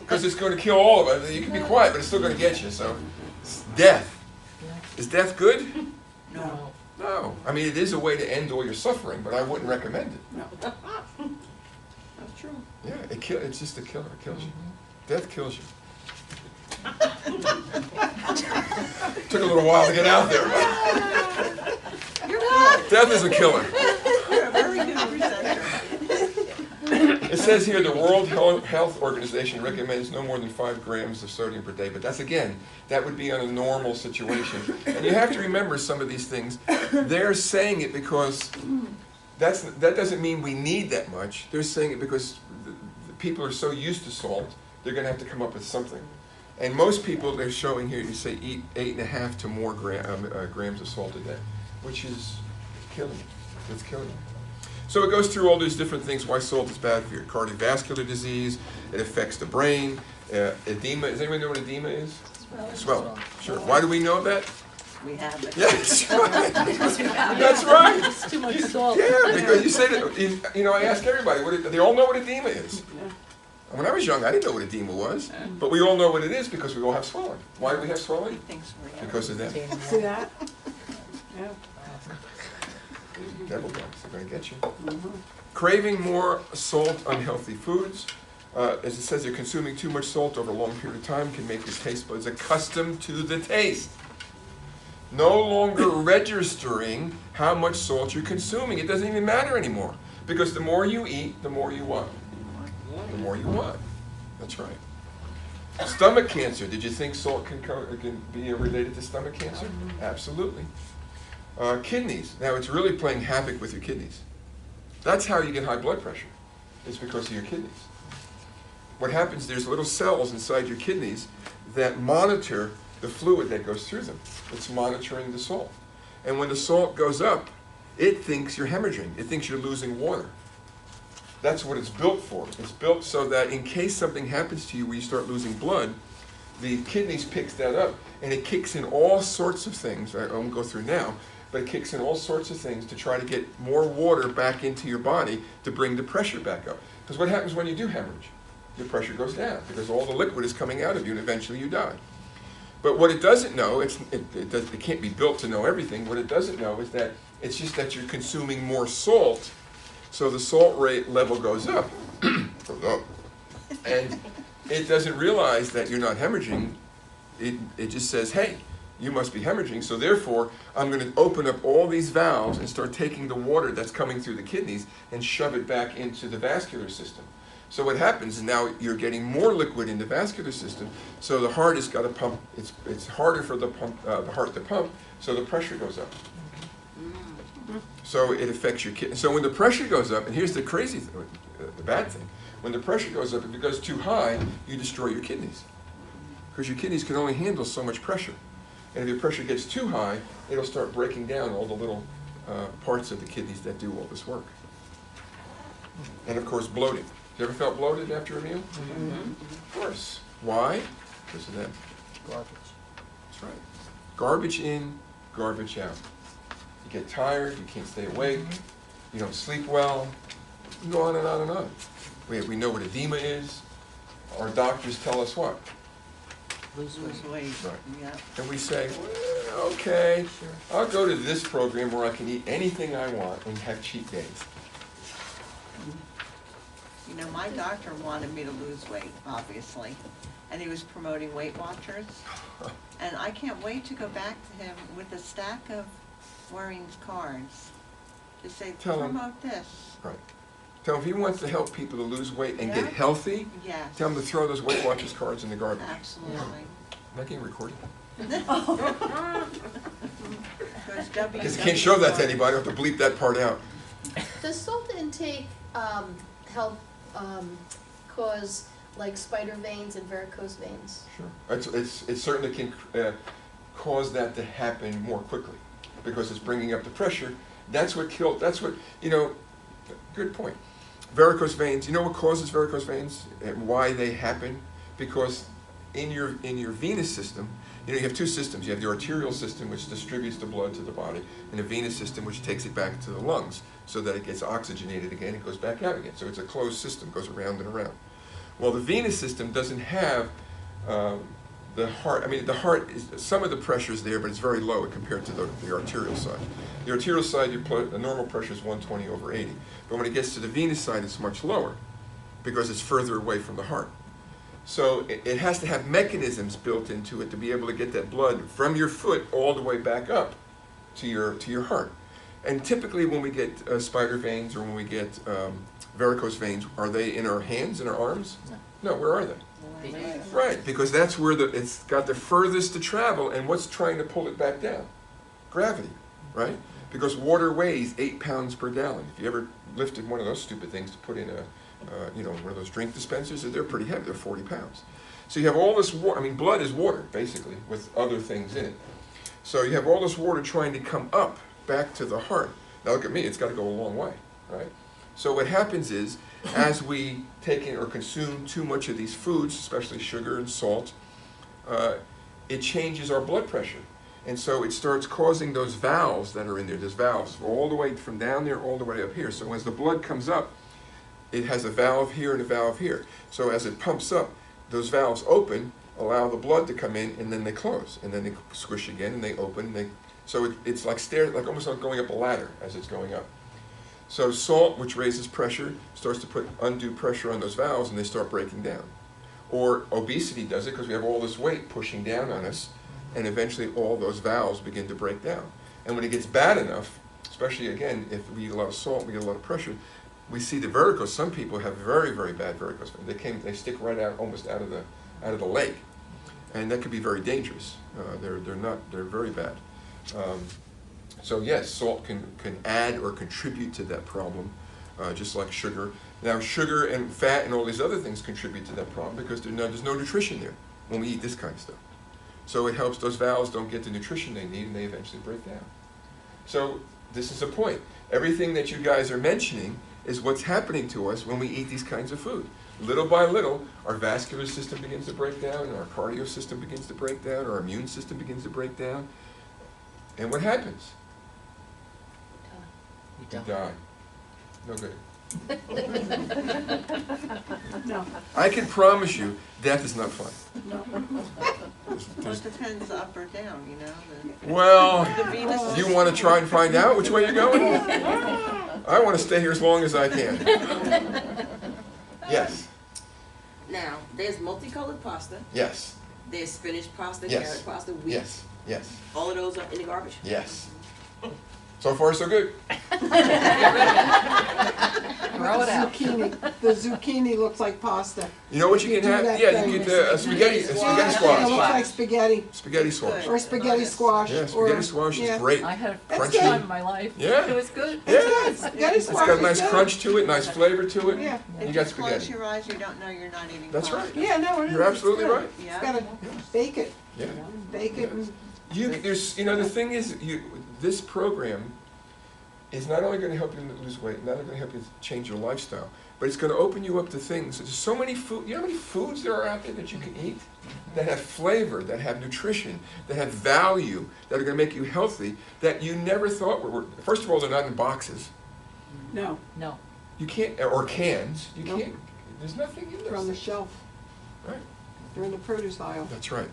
Because it's going to kill all of us. You can be quiet, but it's still going to get you. So, it's death. Is death good? No. No. I mean, it is a way to end all your suffering, but I wouldn't recommend it. No. That's true. Yeah, it's just a killer. It kills you. Death kills you. Took a little while to get out there, but death is a killer. You're a very good presenter. It says here the World Health Organization recommends no more than 5 grams of sodium per day, but that's, again, that would be on a normal situation. And you have to remember some of these things. They're saying it because that doesn't mean we need that much. They're saying it because the people are so used to salt, they're going to have to come up with something. And most people, they're showing here, you say eat 8.5 to more grams of salt a day, which is killing you. It's killing you. So it goes through all these different things why salt is bad for your cardiovascular disease. It affects the brain. Edema. Does anyone know what edema is? Swelling. Sure. Why do we know that? We have it. Yes. That's right. It's too much salt. Yeah, because you say that. I ask everybody. They all know what edema is. When I was young, I didn't know what edema was, but we all know what it is because we all have swelling. Why do we have swelling? Thanks, Maria. Because of that. See that? Yeah. Devil dogs, they're going to get you. Craving more salt, unhealthy foods. As it says, they're consuming too much salt over a long period of time can make your taste buds accustomed to the taste. No longer registering how much salt you're consuming. It doesn't even matter anymore. Because the more you eat, the more you want. The more you want. That's right. Stomach cancer. Did you think salt can be related to stomach cancer? Absolutely. Kidneys. Now it's really playing havoc with your kidneys. That's how you get high blood pressure. It's because of your kidneys. What happens, there's little cells inside your kidneys that monitor the fluid that goes through them. It's monitoring the salt. And when the salt goes up, it thinks you're hemorrhaging. It thinks you're losing water. That's what it's built for. It's built so that in case something happens to you where you start losing blood, the kidneys picks that up, and it kicks in all sorts of things. I won't go through now, but it kicks in all sorts of things to try to get more water back into your body to bring the pressure back up. Because what happens when you do hemorrhage? Your pressure goes down because all the liquid is coming out of you, and eventually you die. But what it doesn't know, it can't be built to know everything. What it doesn't know is that it's just that you're consuming more salt, so the salt rate level goes up, and it doesn't realize that you're not hemorrhaging. It just says, hey, you must be hemorrhaging, so therefore I'm going to open up all these valves and start taking the water that's coming through the kidneys and shove it back into the vascular system. So what happens is now you're getting more liquid in the vascular system, so the heart has got to pump. It's harder for the heart to pump, so the pressure goes up. So it affects your kidney. So when the pressure goes up, and here's the crazy thing, the bad thing, when the pressure goes up, if it goes too high, you destroy your kidneys. Because your kidneys can only handle so much pressure. And if your pressure gets too high, it'll start breaking down all the little parts of the kidneys that do all this work. And of course, bloating. You ever felt bloated after a meal? Mm-hmm. Of course. Why? Because of that. Garbage. That's right. Garbage in, garbage out. You get tired, you can't stay awake, you don't sleep well, you go on and on and on. We know what edema is. Our doctors tell us what? Lose weight. Lose weight. Right. Yeah. And we say, well, okay, I'll go to this program where I can eat anything I want and have cheat days. You know, my doctor wanted me to lose weight, obviously, and he was promoting Weight Watchers. And I can't wait to go back to him with a stack of Waring's cards to say, Tell him. promote this. Right. Tell him if he wants to help people to lose weight and Yeah. get healthy, Yes. tell him to throw those Weight Watchers cards in the garbage. Absolutely. Am I getting recorded? Goes Because you can't show that to anybody, I have to bleep that part out. Does salt intake help cause like spider veins and varicose veins? Sure. It certainly can cause that to happen more quickly because it's bringing up the pressure. That's what, good point. Varicose veins, you know what causes varicose veins and why they happen? Because in your venous system, you have two systems. You have the arterial system, which distributes the blood to the body, and a venous system, which takes it back to the lungs so that it gets oxygenated again, it goes back out again. So it's a closed system, goes around and around. Well, the venous system doesn't have the heart. I mean, the heart, some of the pressure is there, but it's very low compared to the arterial side. The arterial side, the normal pressure is 120 over 80. But when it gets to the venous side, it's much lower because it's further away from the heart. So it has to have mechanisms built into it to be able to get that blood from your foot all the way back up to your heart. And typically when we get spider veins or when we get varicose veins, are they in our hands, in our arms? No, where are they? Right, because that's where it's got the furthest to travel, and what's trying to pull it back down? Gravity, right? Because water weighs 8 pounds per gallon. If you ever lifted one of those stupid things to put in one of those drink dispensers, they're pretty heavy, they're 40 pounds. So you have all this water, I mean, blood is water, basically, with other things in it. So you have all this water trying to come up back to the heart. Now look at me, it's got to go a long way, right? So what happens is, as we take in or consume too much of these foods, especially sugar and salt, it changes our blood pressure. And so it starts causing those valves that are in there. There's valves all the way from down there all the way up here. So as the blood comes up, it has a valve here and a valve here. So as it pumps up, those valves open, allow the blood to come in, and then they close. And then they squish again, and they open. And so it's like almost like going up a ladder as it's going up. So salt, which raises pressure, starts to put undue pressure on those valves, and they start breaking down. Or obesity does it because we have all this weight pushing down on us, and eventually all those valves begin to break down. And when it gets bad enough, especially again, if we eat a lot of salt, we get a lot of pressure, we see the varicose. Some people have very, very bad varicose veins. They stick right out, almost out of the leg, and that could be very dangerous. They're very bad. So yes, salt can add or contribute to that problem, just like sugar. Now sugar and fat and all these other things contribute to that problem because there's no nutrition there when we eat this kind of stuff. So it helps those valves don't get the nutrition they need and they eventually break down. So this is the point. Everything that you guys are mentioning is what's happening to us when we eat these kinds of food. Little by little, our vascular system begins to break down, and our cardio system begins to break down, our immune system begins to break down. And what happens? You die. No good. No, I can promise you, death is not fun. no. Well, it depends up or down, you know. Well, The Venus you want to try and find out which way you're going? I want to stay here as long as I can. Yes, Now, there's multicolored pasta, yes, there's spinach pasta, Yes. carrot pasta, wheat. yes, yes, All of those are in the garbage. yes. So far, so good. Throw it out. The zucchini looks like pasta. You know what you You can do have? that Yeah, thing. you get spaghetti It squash. looks like spaghetti, Spaghetti squash. or spaghetti squash. Yeah, or- spaghetti squash is yeah. great. I had a That's first good. time in my life. Yeah. It was good. Yeah, Spaghetti it's squash got a is nice good. crunch to it, nice flavor to it. Yeah. You If got you close spaghetti. your eyes, you don't know you're not eating That's pasta. right. Yeah, no, it is. You're It's absolutely good. right. Yeah. It's gotta bake it, Yeah. bake it, and There's, the thing is, this program is not only going to help you lose weight, not only going to help you change your lifestyle, but it's going to open you up to things. There's so many food. You know how many foods there are out there that you can eat that have flavor, that have nutrition, that have value, that are going to make you healthy, that you never thought were. First of all, they're not in boxes. no, No. You can't, or cans. You Nope. can't. There's nothing in they're on the there. shelf. Right. They're in the produce aisle. That's right.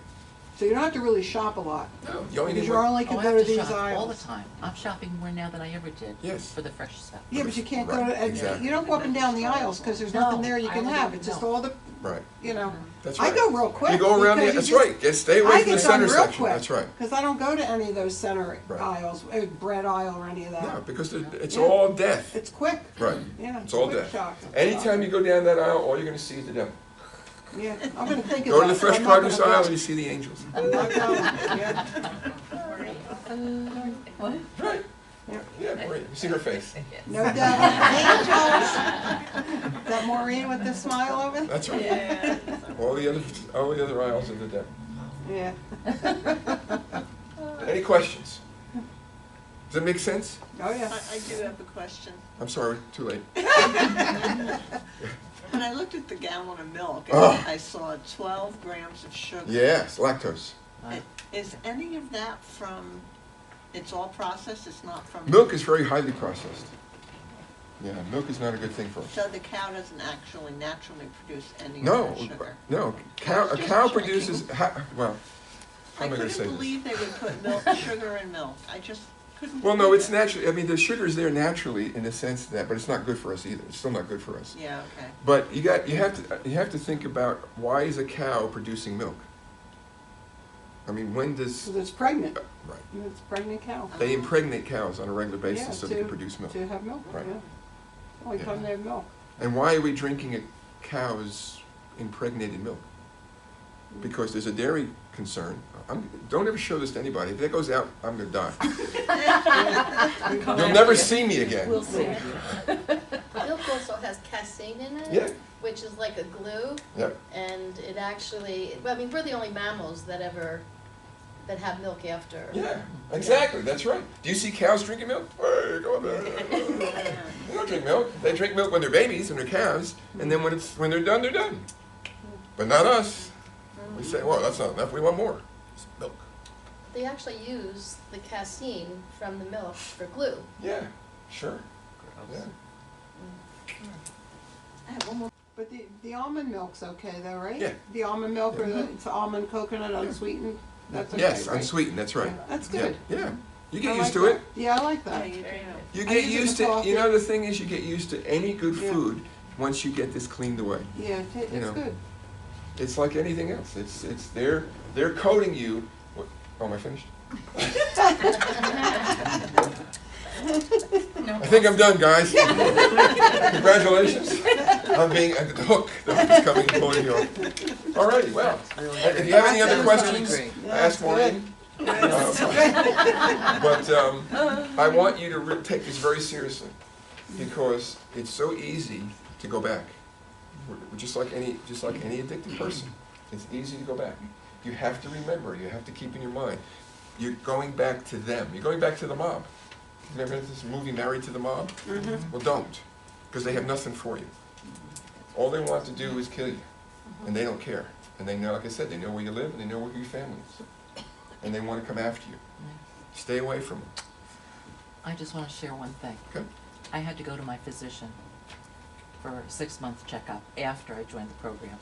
So you don't have to really shop a lot, No, you only because need you one. only Oh, can I go have to to these shop all the aisles. time. I'm shopping more now than I ever did. Yes. For the fresh stuff. Yeah, but you can't go Right, to, exactly. you don't go up and down the aisles, because there's nothing there you No, can I have, don't it's just know. all the, Right. I That's right. go real quick. You go around the. because That's you just- right. Stay away I from the get done center real section. quick. That's right. Because I don't go to any of those center Right. aisles, bread aisle or any of that. No, because it's Yeah. all death. It's quick, Right. yeah. It's all quick death. shop. Anytime you go down that aisle, all you're going to see is the devil. Yeah, I'm gonna think of Go to that, the so fresh I'm not produce gonna aisle go. and you see the angels. I'm not going, yeah. What? Right. Yeah. Yeah, Maureen. You see her face. No devil, angels. Is that Maureen with the smile over? That's right. Yeah. All the other aisles are the devil. Yeah. Any questions? Does that make sense? Oh, yeah. I do have a question. I'm sorry, too late. When I looked at the gallon of milk, Oh. I saw 12 grams of sugar. Yes, lactose. Is any of that from, it's all processed, it's not from? Milk is very highly processed. Yeah, milk is not a good thing for us. So the cow doesn't actually naturally produce any No, of that sugar? no. A Just cow checking. produces, well, how I am I going to say couldn't this? believe they would put sugar in milk. I just couldn't. Well, no, believe it's it. naturally, I mean, the sugar is there naturally in the sense that, but it's not good for us either. It's still not good for us. Yeah, okay. But you have to think about, why is a cow producing milk? I mean, when does, Because it's pregnant, right, it's a pregnant cow. they impregnate cows on a regular Yeah, basis so they can produce milk. To have milk, Right. yeah. Only Yeah. time they have milk. And why are we drinking a cow's impregnated milk? Because there's a dairy concern. Don't ever show this to anybody. If that goes out, I'm gonna die. You'll never see me again. We'll see. Milk also has casein in it. Yeah. Which is like a glue, Yep. and it actually, well, I mean, we're the only mammals that have milk after. Yeah, exactly, that's right. Do you see cows drinking milk? Hey, go up there. They don't drink milk. They drink milk when they're babies and they're calves, and then when they're done, they're done. But not us. We say, well, that's not enough, we want more. It's milk. They actually use the casein from the milk for glue. Yeah, sure. Yeah. I have one more. But the almond milk's okay though, right? Yeah. The almond milk or it's almond coconut unsweetened, that's okay, Yes, right? unsweetened, that's right. Yeah, that's Yeah, good. Yeah, you I get like used to that. it. Yeah, I like Yeah, that. you do. You I get use it used in to, coffee. the thing is, you get used to any good Yeah. food once you get this cleaned away. Yeah, it's You know. good. It's like anything else. They're coating you. Oh, am I finished? I think I'm done, guys. Congratulations. I'm being the hook. The hook is coming and pulling you off. Alrighty, well. If you have any other That's questions, great. Yeah, ask that's good. Maureen. But I want you to take this very seriously, because it's so easy to go back. We're just like any addicted person. It's easy to go back. You have to remember. You have to keep in your mind. You're going back to them. You're going back to the mob. Remember this movie, Married to the Mob? Well, don't, because they have nothing for you. All they want to do is kill you, and they don't care. And they know, like I said, they know where you live, and they know where your family is, and they want to come after you. Stay away from them. I just want to share one thing. Okay? I had to go to my physician for a 6-month checkup after I joined the program.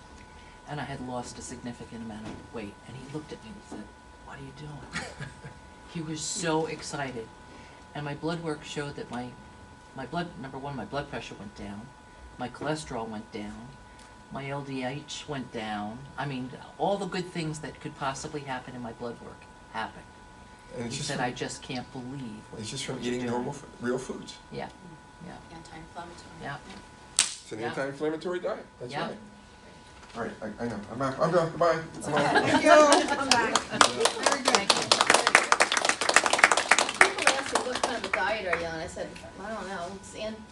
And I had lost a significant amount of weight. And he looked at me and said, "What are you doing?" He was so excited. And my blood work showed that my blood, number one, my blood pressure went down. My cholesterol went down. My LDH went down. I mean, all the good things that could possibly happen in my blood work happened. And it's He just said, from, "I just can't believe what it's just from what you're eating doing." normal, real foods. Yeah, yeah, Anti-inflammatory. yeah. It's an Yeah. anti-inflammatory diet. That's Yeah. right. All right, I know. I'm out. I'm done. Goodbye. I'm out. Thank you. I'm back. Thank you. People ask me what kind of a diet are you on, I said, I don't know,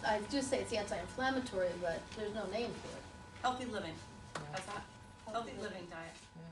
I do say it's anti-inflammatory, but there's no name for it. Healthy living. How's that? Healthy living diet. Yeah.